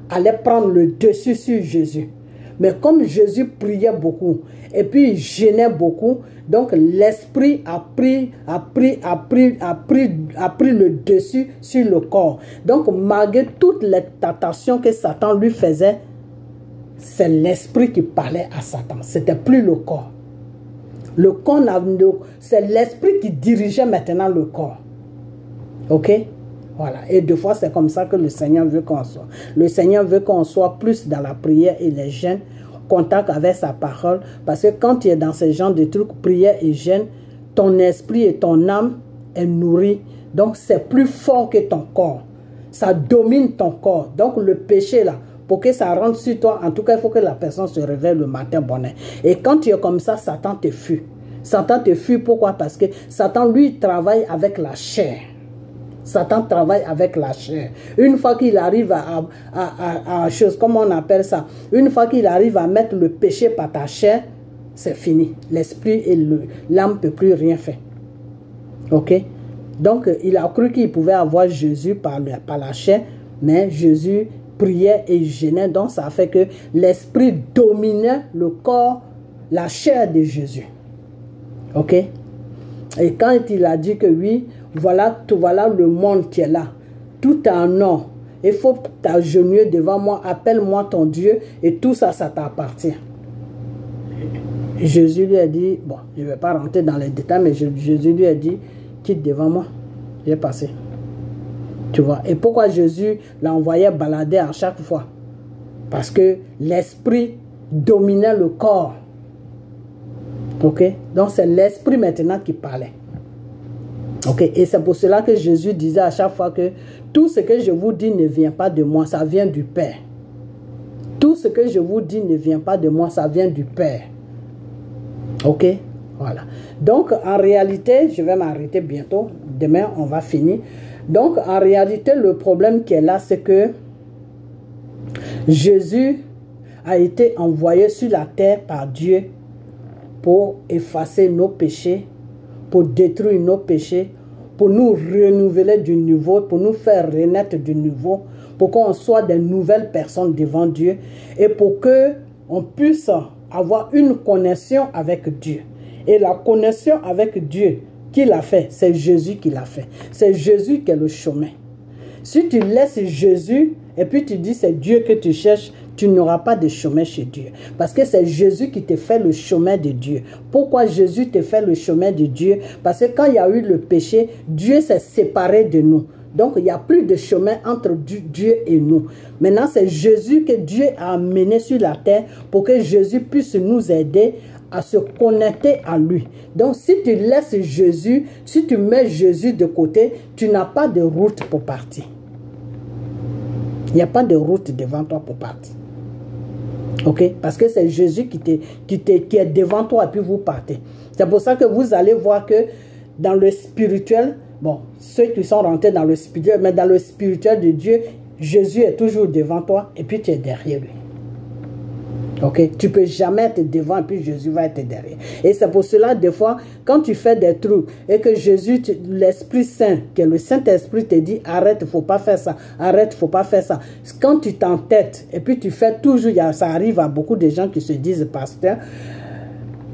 allait prendre le dessus sur Jésus. Mais comme Jésus priait beaucoup et puis il jeûnait beaucoup, donc l'esprit a pris le dessus sur le corps. Donc malgré toutes les tentations que Satan lui faisait, c'est l'esprit qui parlait à Satan. C'était plus le corps. Le corps, c'est l'esprit qui dirigeait maintenant le corps. Ok? Voilà. Et deux fois, c'est comme ça que le Seigneur veut qu'on soit. Le Seigneur veut qu'on soit plus dans la prière et les jeûnes, contact avec sa parole. Parce que quand tu es dans ce genre de trucs, prière et jeûne, ton esprit et ton âme est nourri. Donc, c'est plus fort que ton corps. Ça domine ton corps. Donc, le péché, là, pour que ça rentre sur toi, en tout cas, il faut que la personne se réveille le matin bonnet. Et quand tu es comme ça, Satan te fuit. Satan te fuit, pourquoi? Parce que Satan, lui, travaille avec la chair. Satan travaille avec la chair. Une fois qu'il arrive à chose, comment on appelle ça? Une fois qu'il arrive à mettre le péché par ta chair, c'est fini. L'esprit et l'âme ne peuvent plus rien faire. Ok? Donc, il a cru qu'il pouvait avoir Jésus par la chair, mais Jésus priait et jeûnait. Donc, ça a fait que l'esprit dominait le corps, la chair de Jésus. Ok? Et quand il a dit que oui, voilà le monde qui est là. Tout en or. Il faut t'agenouiller devant moi. Appelle-moi ton Dieu. Et tout ça, ça t'appartient. Jésus lui a dit, bon, je ne vais pas rentrer dans les détails, mais Jésus lui a dit, quitte devant moi. J'ai passé. Tu vois. Et pourquoi Jésus l'envoyait balader à chaque fois? Parce que l'esprit dominait le corps. Ok? Donc c'est l'esprit maintenant qui parlait. Ok? Et c'est pour cela que Jésus disait à chaque fois que tout ce que je vous dis ne vient pas de moi, ça vient du Père. Tout ce que je vous dis ne vient pas de moi, ça vient du Père. Ok? Voilà. Donc en réalité, je vais m'arrêter bientôt. Demain, on va finir. Donc, en réalité, le problème qui est là, c'est que Jésus a été envoyé sur la terre par Dieu pour effacer nos péchés, pour détruire nos péchés, pour nous renouveler du nouveau, pour nous faire renaître du nouveau, pour qu'on soit des nouvelles personnes devant Dieu et pour qu'on puisse avoir une connexion avec Dieu. Et la connexion avec Dieu, qui l'a fait? C'est Jésus qui l'a fait. C'est Jésus qui est le chemin. Si tu laisses Jésus et puis tu dis c'est Dieu que tu cherches, tu n'auras pas de chemin chez Dieu. Parce que c'est Jésus qui te fait le chemin de Dieu. Pourquoi Jésus te fait le chemin de Dieu? Parce que quand il y a eu le péché, Dieu s'est séparé de nous. Donc, il n'y a plus de chemin entre Dieu et nous. Maintenant, c'est Jésus que Dieu a amené sur la terre pour que Jésus puisse nous aider à se connecter à lui. Donc, si tu laisses Jésus, si tu mets Jésus de côté, tu n'as pas de route pour partir. Il n'y a pas de route devant toi pour partir. Ok? Parce que c'est Jésus qui est devant toi et puis vous partez. C'est pour ça que vous allez voir que dans le spirituel, bon, ceux qui sont rentrés dans le spirituel, mais dans le spirituel de Dieu, Jésus est toujours devant toi et puis tu es derrière lui. Ok? Tu ne peux jamais être devant et puis Jésus va être derrière. Et c'est pour cela, des fois, quand tu fais des trucs et que Jésus, l'Esprit Saint, que le Saint-Esprit te dit arrête, il ne faut pas faire ça, arrête, il ne faut pas faire ça. Quand tu t'entêtes et puis tu fais toujours, ça arrive à beaucoup de gens qui se disent pasteur,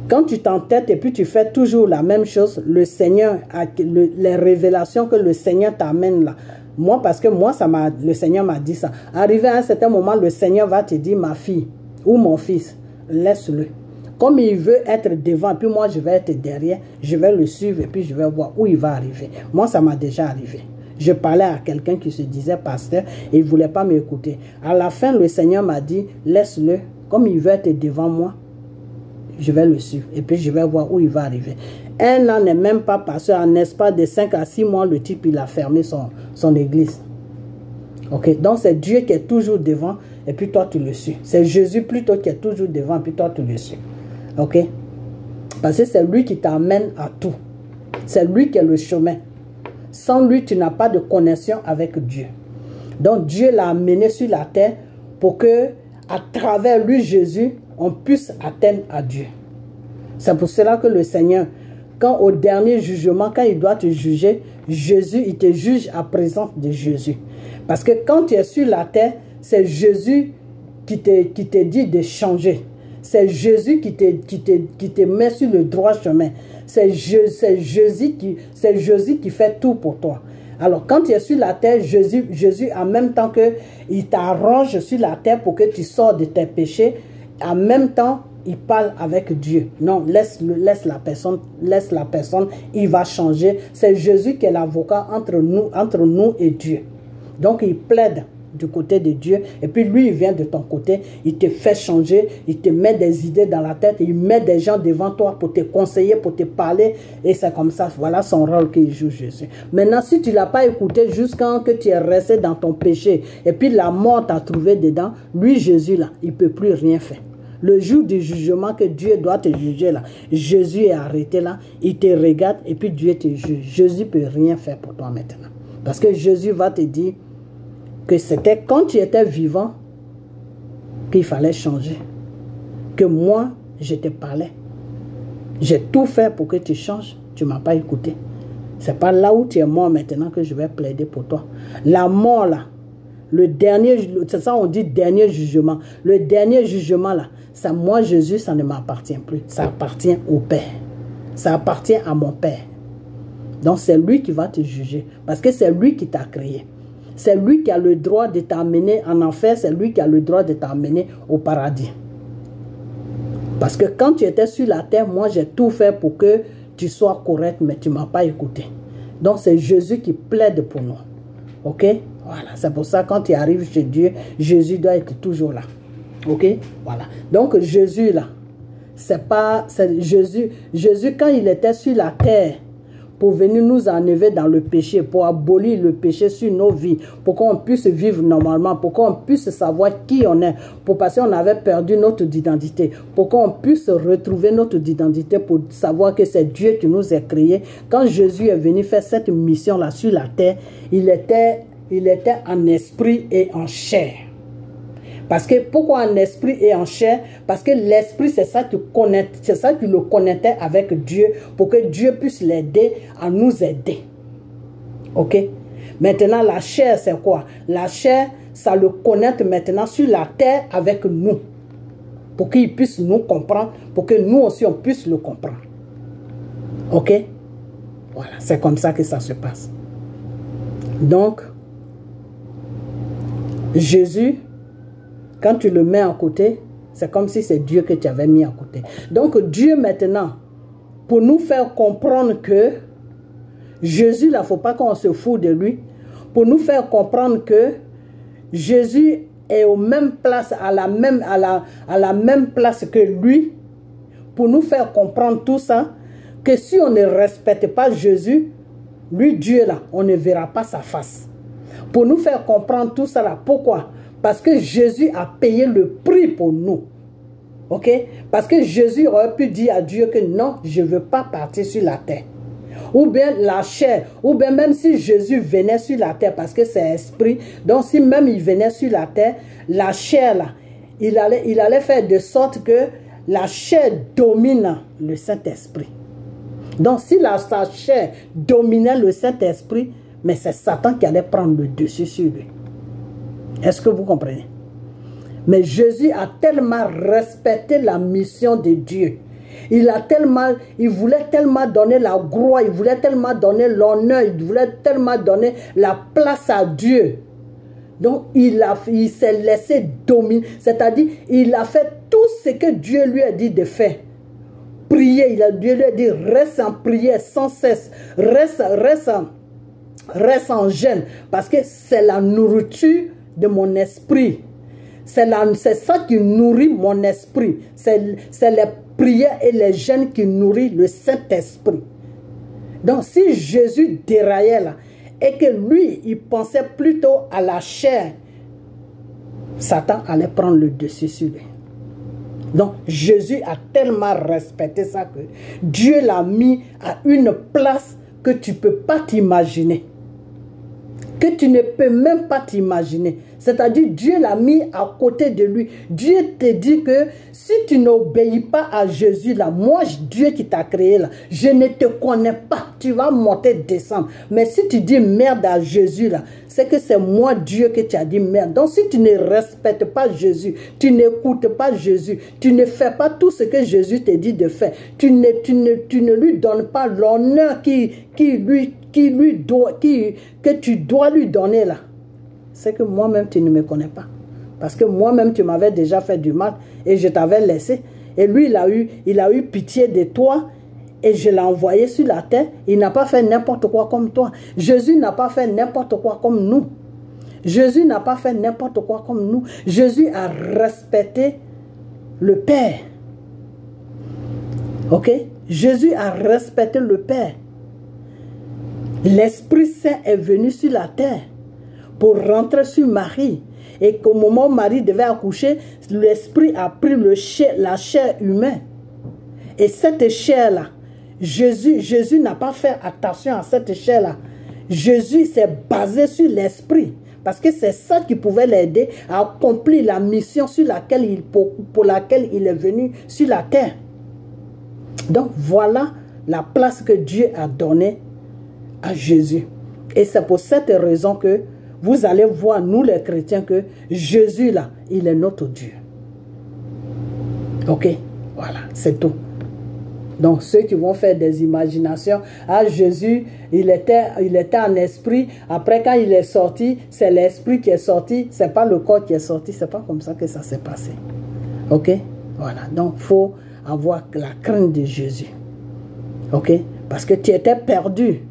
quand tu t'entêtes et puis tu fais toujours la même chose, le Seigneur, les révélations que le Seigneur t'amène là, moi, parce que moi, le Seigneur m'a dit ça. Arrivé à un certain moment, le Seigneur va te dire, ma fille ou mon fils, laisse-le. Comme il veut être devant, puis moi, je vais être derrière, je vais le suivre et puis je vais voir où il va arriver. Moi, ça m'a déjà arrivé. Je parlais à quelqu'un qui se disait pasteur et il ne voulait pas m'écouter. À la fin, le Seigneur m'a dit, laisse-le. Comme il veut être devant moi, je vais le suivre et puis je vais voir où il va arriver. Un an n'est même pas passé, en espace de 5 à 6 mois, le type, il a fermé son église. Ok, donc c'est Dieu qui est toujours devant et puis toi tu le suis. C'est Jésus plutôt qui est toujours devant et puis toi tu le suis. Ok, parce que c'est lui qui t'amène à tout. C'est lui qui est le chemin. Sans lui, tu n'as pas de connexion avec Dieu. Donc Dieu l'a amené sur la terre pour que, à travers lui, Jésus, on puisse atteindre à Dieu. C'est pour cela que le Seigneur, quand au dernier jugement, quand il doit te juger, Jésus, il te juge à présence de Jésus. Parce que quand tu es sur la terre, c'est Jésus qui te dit de changer. C'est Jésus qui te met sur le droit chemin. C'est Jésus qui fait tout pour toi. Alors, quand tu es sur la terre, Jésus, en même temps qu'il t'arrange sur la terre pour que tu sors de tes péchés, en même temps, il parle avec Dieu. Non, laisse la personne, il va changer. C'est Jésus qui est l'avocat entre nous et Dieu. Donc, il plaide du côté de Dieu et puis lui, il vient de ton côté, il te fait changer, il te met des idées dans la tête, il met des gens devant toi pour te conseiller, pour te parler et c'est comme ça, voilà son rôle qu'il joue Jésus. Maintenant, si tu ne l'as pas écouté jusqu'à que tu es resté dans ton péché et puis la mort t'a trouvé dedans, lui, Jésus, là, il ne peut plus rien faire. Le jour du jugement que Dieu doit te juger là, Jésus est arrêté là, il te regarde et puis Dieu te juge. Jésus ne peut rien faire pour toi maintenant. Parce que Jésus va te dire que c'était quand tu étais vivant qu'il fallait changer. Que moi, je te parlais. J'ai tout fait pour que tu changes. Tu ne m'as pas écouté. Ce n'est pas là où tu es mort maintenant que je vais plaider pour toi. La mort là, le dernier, c'est ça on dit dernier jugement. Le dernier jugement là, ça, moi Jésus, ça ne m'appartient plus. Ça appartient au Père. Ça appartient à mon Père. Donc c'est lui qui va te juger. Parce que c'est lui qui t'a créé. C'est lui qui a le droit de t'amener en enfer. C'est lui qui a le droit de t'amener au paradis. Parce que quand tu étais sur la terre, moi j'ai tout fait pour que tu sois correct, mais tu ne m'as pas écouté. Donc c'est Jésus qui plaide pour nous. Ok? Voilà, c'est pour ça quand tu arrives chez Dieu, Jésus doit être toujours là. Ok? Voilà. Donc Jésus là, c'est pas Jésus quand il était sur la terre, pour venir nous enlever dans le péché, pour abolir le péché sur nos vies, pour qu'on puisse vivre normalement, pour qu'on puisse savoir qui on est, parce qu'on avait perdu notre identité, pour qu'on puisse retrouver notre identité, pour savoir que c'est Dieu qui nous a créés. Quand Jésus est venu faire cette mission-là sur la terre, il était en esprit et en chair. Parce que pourquoi en esprit et en chair? Parce que l'esprit, c'est ça qui le connectait avec Dieu, pour que Dieu puisse l'aider à nous aider. Ok? Maintenant, la chair, c'est quoi? La chair, ça le connecte maintenant sur la terre avec nous, pour qu'il puisse nous comprendre, pour que nous aussi, on puisse le comprendre. Ok? Voilà, c'est comme ça que ça se passe. Donc, Jésus, quand tu le mets à côté, c'est comme si c'est Dieu que tu avais mis à côté. Donc Dieu maintenant, pour nous faire comprendre que Jésus, là, il ne faut pas qu'on se fout de lui, pour nous faire comprendre que Jésus est aux mêmes places, à la même place que lui, pour nous faire comprendre tout ça, que si on ne respecte pas Jésus, lui, Dieu, là, on ne verra pas sa face. Pour nous faire comprendre tout ça, là, pourquoi? Parce que Jésus a payé le prix pour nous. Ok? Parce que Jésus aurait pu dire à Dieu que non, je ne veux pas partir sur la terre. Ou bien la chair, ou bien même si Jésus venait sur la terre, parce que c'est esprit, donc si même il venait sur la terre, la chair là, il allait faire de sorte que la chair domine le Saint-Esprit. Donc si sa chair dominait le Saint-Esprit, mais c'est Satan qui allait prendre le dessus sur lui. Est-ce que vous comprenez? Mais Jésus a tellement respecté la mission de Dieu. Il voulait tellement donner la gloire, il voulait tellement donner l'honneur, il voulait tellement donner la place à Dieu. Donc il s'est laissé dominer, c'est-à-dire il a fait tout ce que Dieu lui a dit de faire. Prier, Dieu lui a dit reste en prière sans cesse, reste en jeûne, parce que c'est la nourriture de mon esprit. C'est ça qui nourrit mon esprit. C'est les prières et les jeûnes qui nourrissent le Saint-Esprit. Donc si Jésus déraillait là, et que lui, il pensait plutôt à la chair, Satan allait prendre le dessus sur lui. Donc Jésus a tellement respecté ça que Dieu l'a mis à une place que tu ne peux pas t'imaginer. Que tu ne peux même pas t'imaginer. C'est-à-dire, Dieu l'a mis à côté de lui. Dieu te dit que si tu n'obéis pas à Jésus, là, moi, Dieu qui t'a créé, là, je ne te connais pas. Tu vas monter, descendre. Mais si tu dis merde à Jésus, là, c'est que c'est moi, Dieu, que tu as dit merde. Donc, si tu ne respectes pas Jésus, tu n'écoutes pas Jésus, tu ne fais pas tout ce que Jésus te dit de faire, tu ne lui donnes pas l'honneur que tu dois lui donner, là, c'est que moi-même, tu ne me connais pas. Parce que moi-même, tu m'avais déjà fait du mal et je t'avais laissé. Et lui, il a eu pitié de toi et je l'ai envoyé sur la terre. Il n'a pas fait n'importe quoi comme toi. Jésus n'a pas fait n'importe quoi comme nous. Jésus n'a pas fait n'importe quoi comme nous. Jésus a respecté le Père. Ok? Jésus a respecté le Père. L'Esprit Saint est venu sur la terre pour rentrer sur Marie. Et qu'au moment où Marie devait accoucher, l'Esprit a pris la chair humaine. Et cette chair-là, Jésus n'a pas fait attention à cette chair-là. Jésus s'est basé sur l'Esprit. Parce que c'est ça qui pouvait l'aider à accomplir la mission pour laquelle il est venu sur la terre. Donc voilà la place que Dieu a donnée à Jésus. Et c'est pour cette raison que vous allez voir, nous les chrétiens, que Jésus là, il est notre Dieu. Ok? Voilà, c'est tout. Donc ceux qui vont faire des imaginations, ah Jésus, il était en esprit, après quand il est sorti, c'est l'esprit qui est sorti, c'est pas le corps qui est sorti, c'est pas comme ça que ça s'est passé. Ok? Voilà, donc il faut avoir la crainte de Jésus. Ok? Parce que tu étais perdu.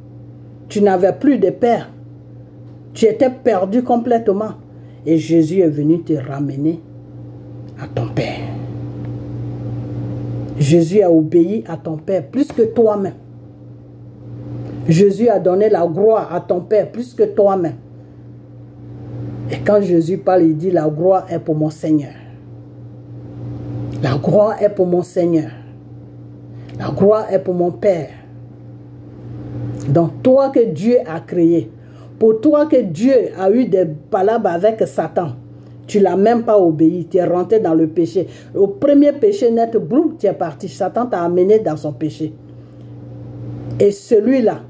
Tu n'avais plus de père. Tu étais perdu complètement. Et Jésus est venu te ramener à ton Père. Jésus a obéi à ton Père plus que toi-même. Jésus a donné la gloire à ton Père plus que toi-même. Et quand Jésus parle, il dit la gloire est pour mon Seigneur. La gloire est pour mon Seigneur. La gloire est pour mon Père. Donc toi que Dieu a créé, pour toi que Dieu a eu des palabres avec Satan, tu ne l'as même pas obéi, tu es rentré dans le péché. Au premier péché net, boum, tu es parti. Satan t'a amené dans son péché. Et celui-là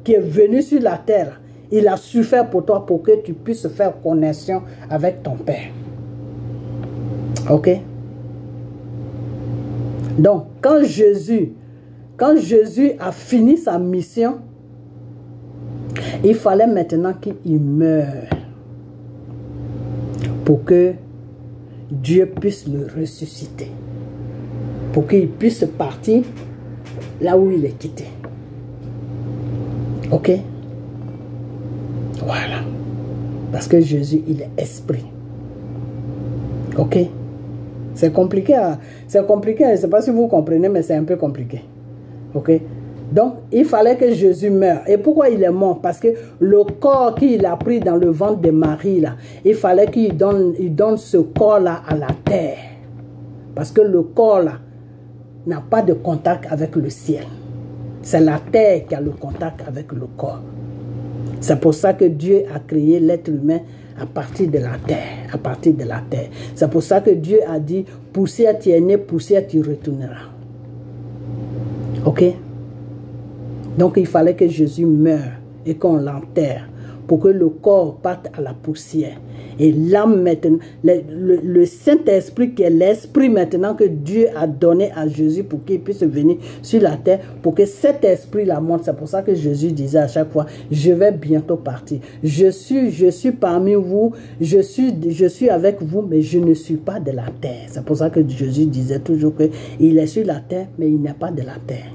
qui est venu sur la terre, il a souffert pour toi pour que tu puisses faire connexion avec ton Père. Ok? Donc, quand Jésus a fini sa mission, il fallait maintenant qu'il meure pour que Dieu puisse le ressusciter, pour qu'il puisse partir là où il est quitté. Ok? Voilà. Parce que Jésus, il est esprit. Ok? C'est compliqué. C'est compliqué. Je ne sais pas si vous comprenez, mais c'est un peu compliqué. Ok? Donc, il fallait que Jésus meure. Et pourquoi il est mort? Parce que le corps qu'il a pris dans le ventre de Marie, là, il fallait qu'il donne ce corps-là à la terre. Parce que le corps-là n'a pas de contact avec le ciel. C'est la terre qui a le contact avec le corps. C'est pour ça que Dieu a créé l'être humain à partir de la terre. À partir de la terre. C'est pour ça que Dieu a dit, poussière tu es né, poussière tu retourneras. Ok? Donc il fallait que Jésus meure et qu'on l'enterre pour que le corps parte à la poussière. Et l'âme maintenant, le Saint-Esprit qui est l'esprit maintenant que Dieu a donné à Jésus pour qu'il puisse venir sur la terre, pour que cet esprit-là monte. C'est pour ça que Jésus disait à chaque fois, je vais bientôt partir. Je suis parmi vous, je suis avec vous, mais je ne suis pas de la terre. C'est pour ça que Jésus disait toujours qu'il est sur la terre, mais il n'est pas de la terre.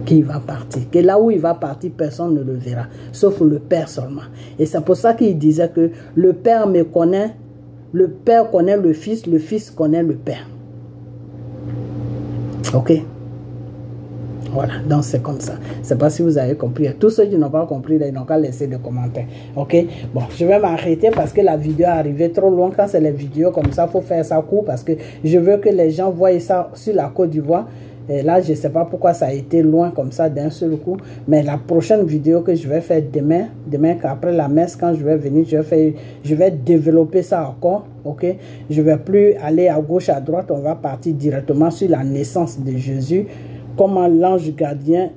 Qu'il va partir, que là où il va partir, personne ne le verra, sauf le Père seulement. Et c'est pour ça qu'il disait que le Père me connaît, le Père connaît le Fils connaît le Père. Ok? Voilà, donc c'est comme ça. Je ne sais pas si vous avez compris. Tous ceux qui n'ont pas compris, ils n'ont qu'à laisser des commentaires. Ok? Bon, je vais m'arrêter parce que la vidéo est arrivée trop loin. Quand c'est les vidéos comme ça, il faut faire ça court parce que je veux que les gens voient ça sur la Côte d'Ivoire. Et là, je ne sais pas pourquoi ça a été loin comme ça d'un seul coup. Mais la prochaine vidéo que je vais faire demain après la messe, quand je vais venir, je vais développer ça encore. Ok? Je ne vais plus aller à gauche, à droite. On va partir directement sur la naissance de Jésus. Comment l'ange Gabriel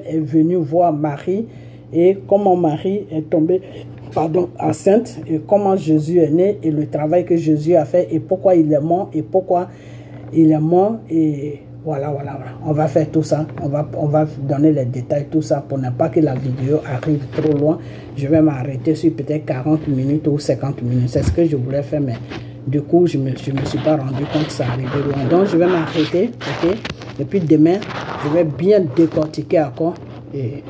est venu voir Marie. Et comment Marie est tombée enceinte. Et comment Jésus est né. Et le travail que Jésus a fait. Et pourquoi il est mort. Et pourquoi il est mort. Et voilà. On va faire tout ça. On va donner les détails, tout ça, pour ne pas que la vidéo arrive trop loin. Je vais m'arrêter sur peut-être 40 minutes ou 50 minutes. C'est ce que je voulais faire, mais du coup, je me suis pas rendu compte que ça arrivait loin. Donc, je vais m'arrêter, ok? Et puis demain, je vais bien décortiquer encore. Et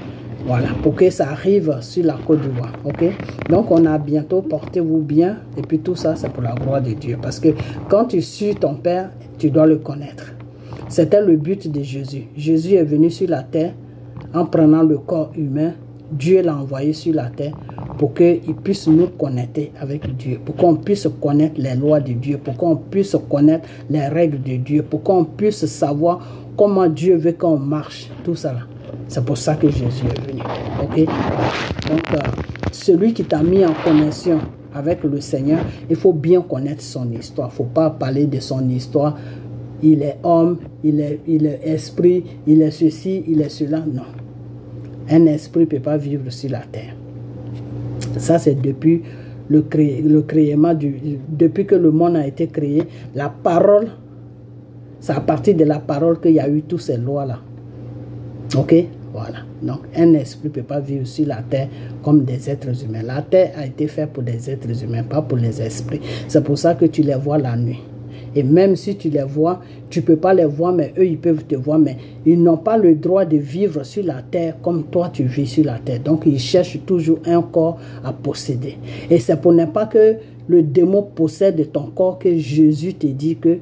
voilà, pour que ça arrive sur la Côte d'Ivoire, ok? Donc, on a bientôt, portez-vous bien. Et puis tout ça, c'est pour la gloire de Dieu. Parce que quand tu suis ton Père, tu dois le connaître. C'était le but de Jésus. Jésus est venu sur la terre en prenant le corps humain. Dieu l'a envoyé sur la terre pour qu'il puisse nous connecter avec Dieu, pour qu'on puisse connaître les lois de Dieu, pour qu'on puisse connaître les règles de Dieu, pour qu'on puisse savoir comment Dieu veut qu'on marche, tout ça là. C'est pour ça que Jésus est venu. Ok? Donc, celui qui t'a mis en connexion avec le Seigneur, il faut bien connaître son histoire. Il ne faut pas parler de son histoire. Il est homme, il est esprit, il est ceci, il est cela. Non. Un esprit ne peut pas vivre sur la terre. Ça, c'est depuis le créement, depuis que le monde a été créé. La parole, c'est à partir de la parole qu'il y a eu toutes ces lois-là. Ok? Voilà. Donc, un esprit ne peut pas vivre sur la terre comme des êtres humains. La terre a été faite pour des êtres humains, pas pour les esprits. C'est pour ça que tu les vois la nuit. Et même si tu les vois, tu ne peux pas les voir, mais eux, ils peuvent te voir. Mais ils n'ont pas le droit de vivre sur la terre comme toi, tu vis sur la terre. Donc, ils cherchent toujours un corps à posséder. Et c'est pour ne pas que le démon possède ton corps que Jésus te dit que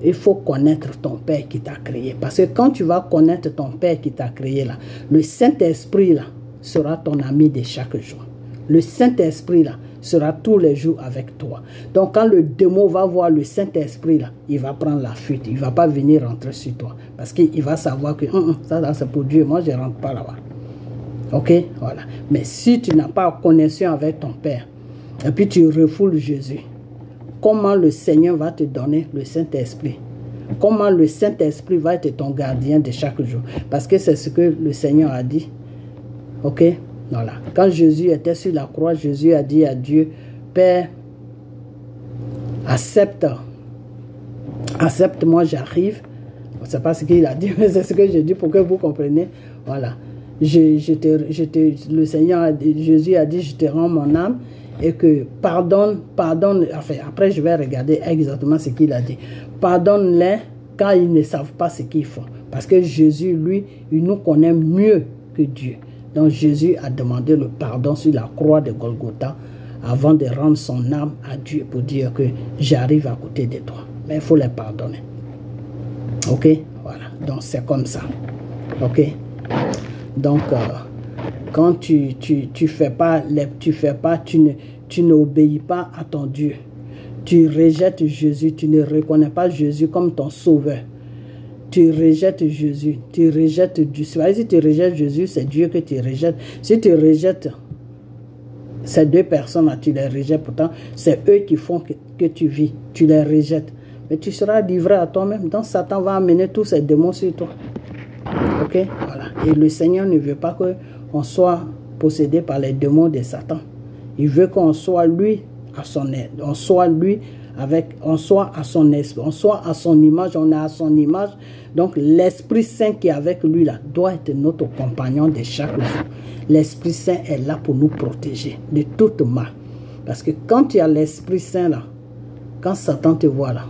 il faut connaître ton Père qui t'a créé. Parce que quand tu vas connaître ton Père qui t'a créé, là, le Saint-Esprit là, sera ton ami de chaque jour. Le Saint-Esprit là, sera tous les jours avec toi. Donc quand le démon va voir le Saint-Esprit là, il va prendre la fuite. Il ne va pas venir rentrer sur toi. Parce qu'il va savoir que ça c'est pour Dieu. Moi, je ne rentre pas là-bas. Ok? Voilà. Mais si tu n'as pas connexion avec ton Père, et puis tu refoules Jésus, comment le Seigneur va te donner le Saint-Esprit? Comment le Saint-Esprit va être ton gardien de chaque jour? Parce que c'est ce que le Seigneur a dit. Ok? Voilà. Quand Jésus était sur la croix, Jésus a dit à Dieu, Père, accepte-moi, j'arrive. Je ne sais pas ce qu'il a dit, mais c'est ce que j'ai dit pour que vous compreniez. Voilà. Le Seigneur, Jésus a dit, je te rends mon âme et que pardonne, enfin, après je vais regarder exactement ce qu'il a dit. Pardonne-les quand ils ne savent pas ce qu'ils font. Parce que Jésus, lui, il nous connaît mieux que Dieu. Donc Jésus a demandé le pardon sur la croix de Golgotha avant de rendre son âme à Dieu pour dire que j'arrive à côté de toi. Mais il faut les pardonner. Ok? Voilà. Donc c'est comme ça. Ok? Donc quand tu n'obéis pas à ton Dieu. Tu rejettes Jésus. Tu ne reconnais pas Jésus comme ton sauveur. Tu rejettes Jésus, tu rejettes Dieu. Si tu rejettes Jésus, c'est Dieu que tu rejettes. Si tu rejettes ces deux personnes-là, tu les rejettes. Pourtant, c'est eux qui font que tu vis. Tu les rejettes. Mais tu seras livré à toi-même. Donc, Satan va amener tous ces démons sur toi. Ok? Voilà. Et le Seigneur ne veut pas qu'on soit possédé par les démons de Satan. Il veut qu'on soit lui à son aide. On soit à son esprit, on soit à son image, on est à son image. Donc l'Esprit Saint qui est avec lui là doit être notre compagnon de chaque jour. L'Esprit Saint est là pour nous protéger de toute mal. Parce que quand tu as l'Esprit Saint là, quand Satan te voit là,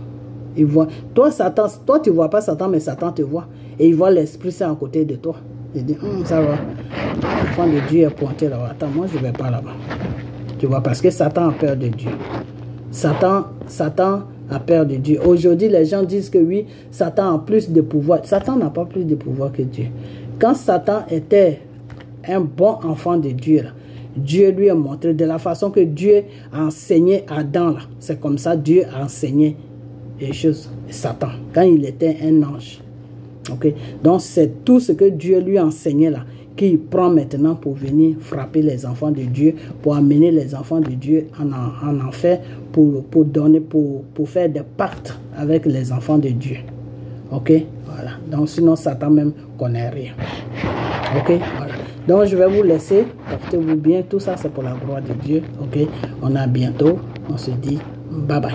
il voit. Toi tu ne vois pas Satan, mais Satan te voit. Et il voit l'Esprit Saint à côté de toi. Il dit, ça va. L'enfant de Dieu est pointé là-bas. Attends, moi je ne vais pas là-bas. Tu vois, parce que Satan a peur de Dieu. Satan a peur de Dieu. Aujourd'hui, les gens disent que oui, Satan a plus de pouvoir. Satan n'a pas plus de pouvoir que Dieu. Quand Satan était un bon enfant de Dieu, là, Dieu lui a montré de la façon que Dieu a enseigné Adam. C'est comme ça Dieu a enseigné les choses. Satan, quand il était un ange. Okay? Donc, c'est tout ce que Dieu lui a enseigné là, qu'il prend maintenant pour venir frapper les enfants de Dieu, pour amener les enfants de Dieu en enfer, pour donner, pour faire des pactes avec les enfants de Dieu. Ok? Voilà. Donc, sinon, Satan même connaît rien. Ok? Voilà. Donc, je vais vous laisser. Portez-vous bien. Tout ça, c'est pour la gloire de Dieu. Ok? On a bientôt. On se dit bye bye.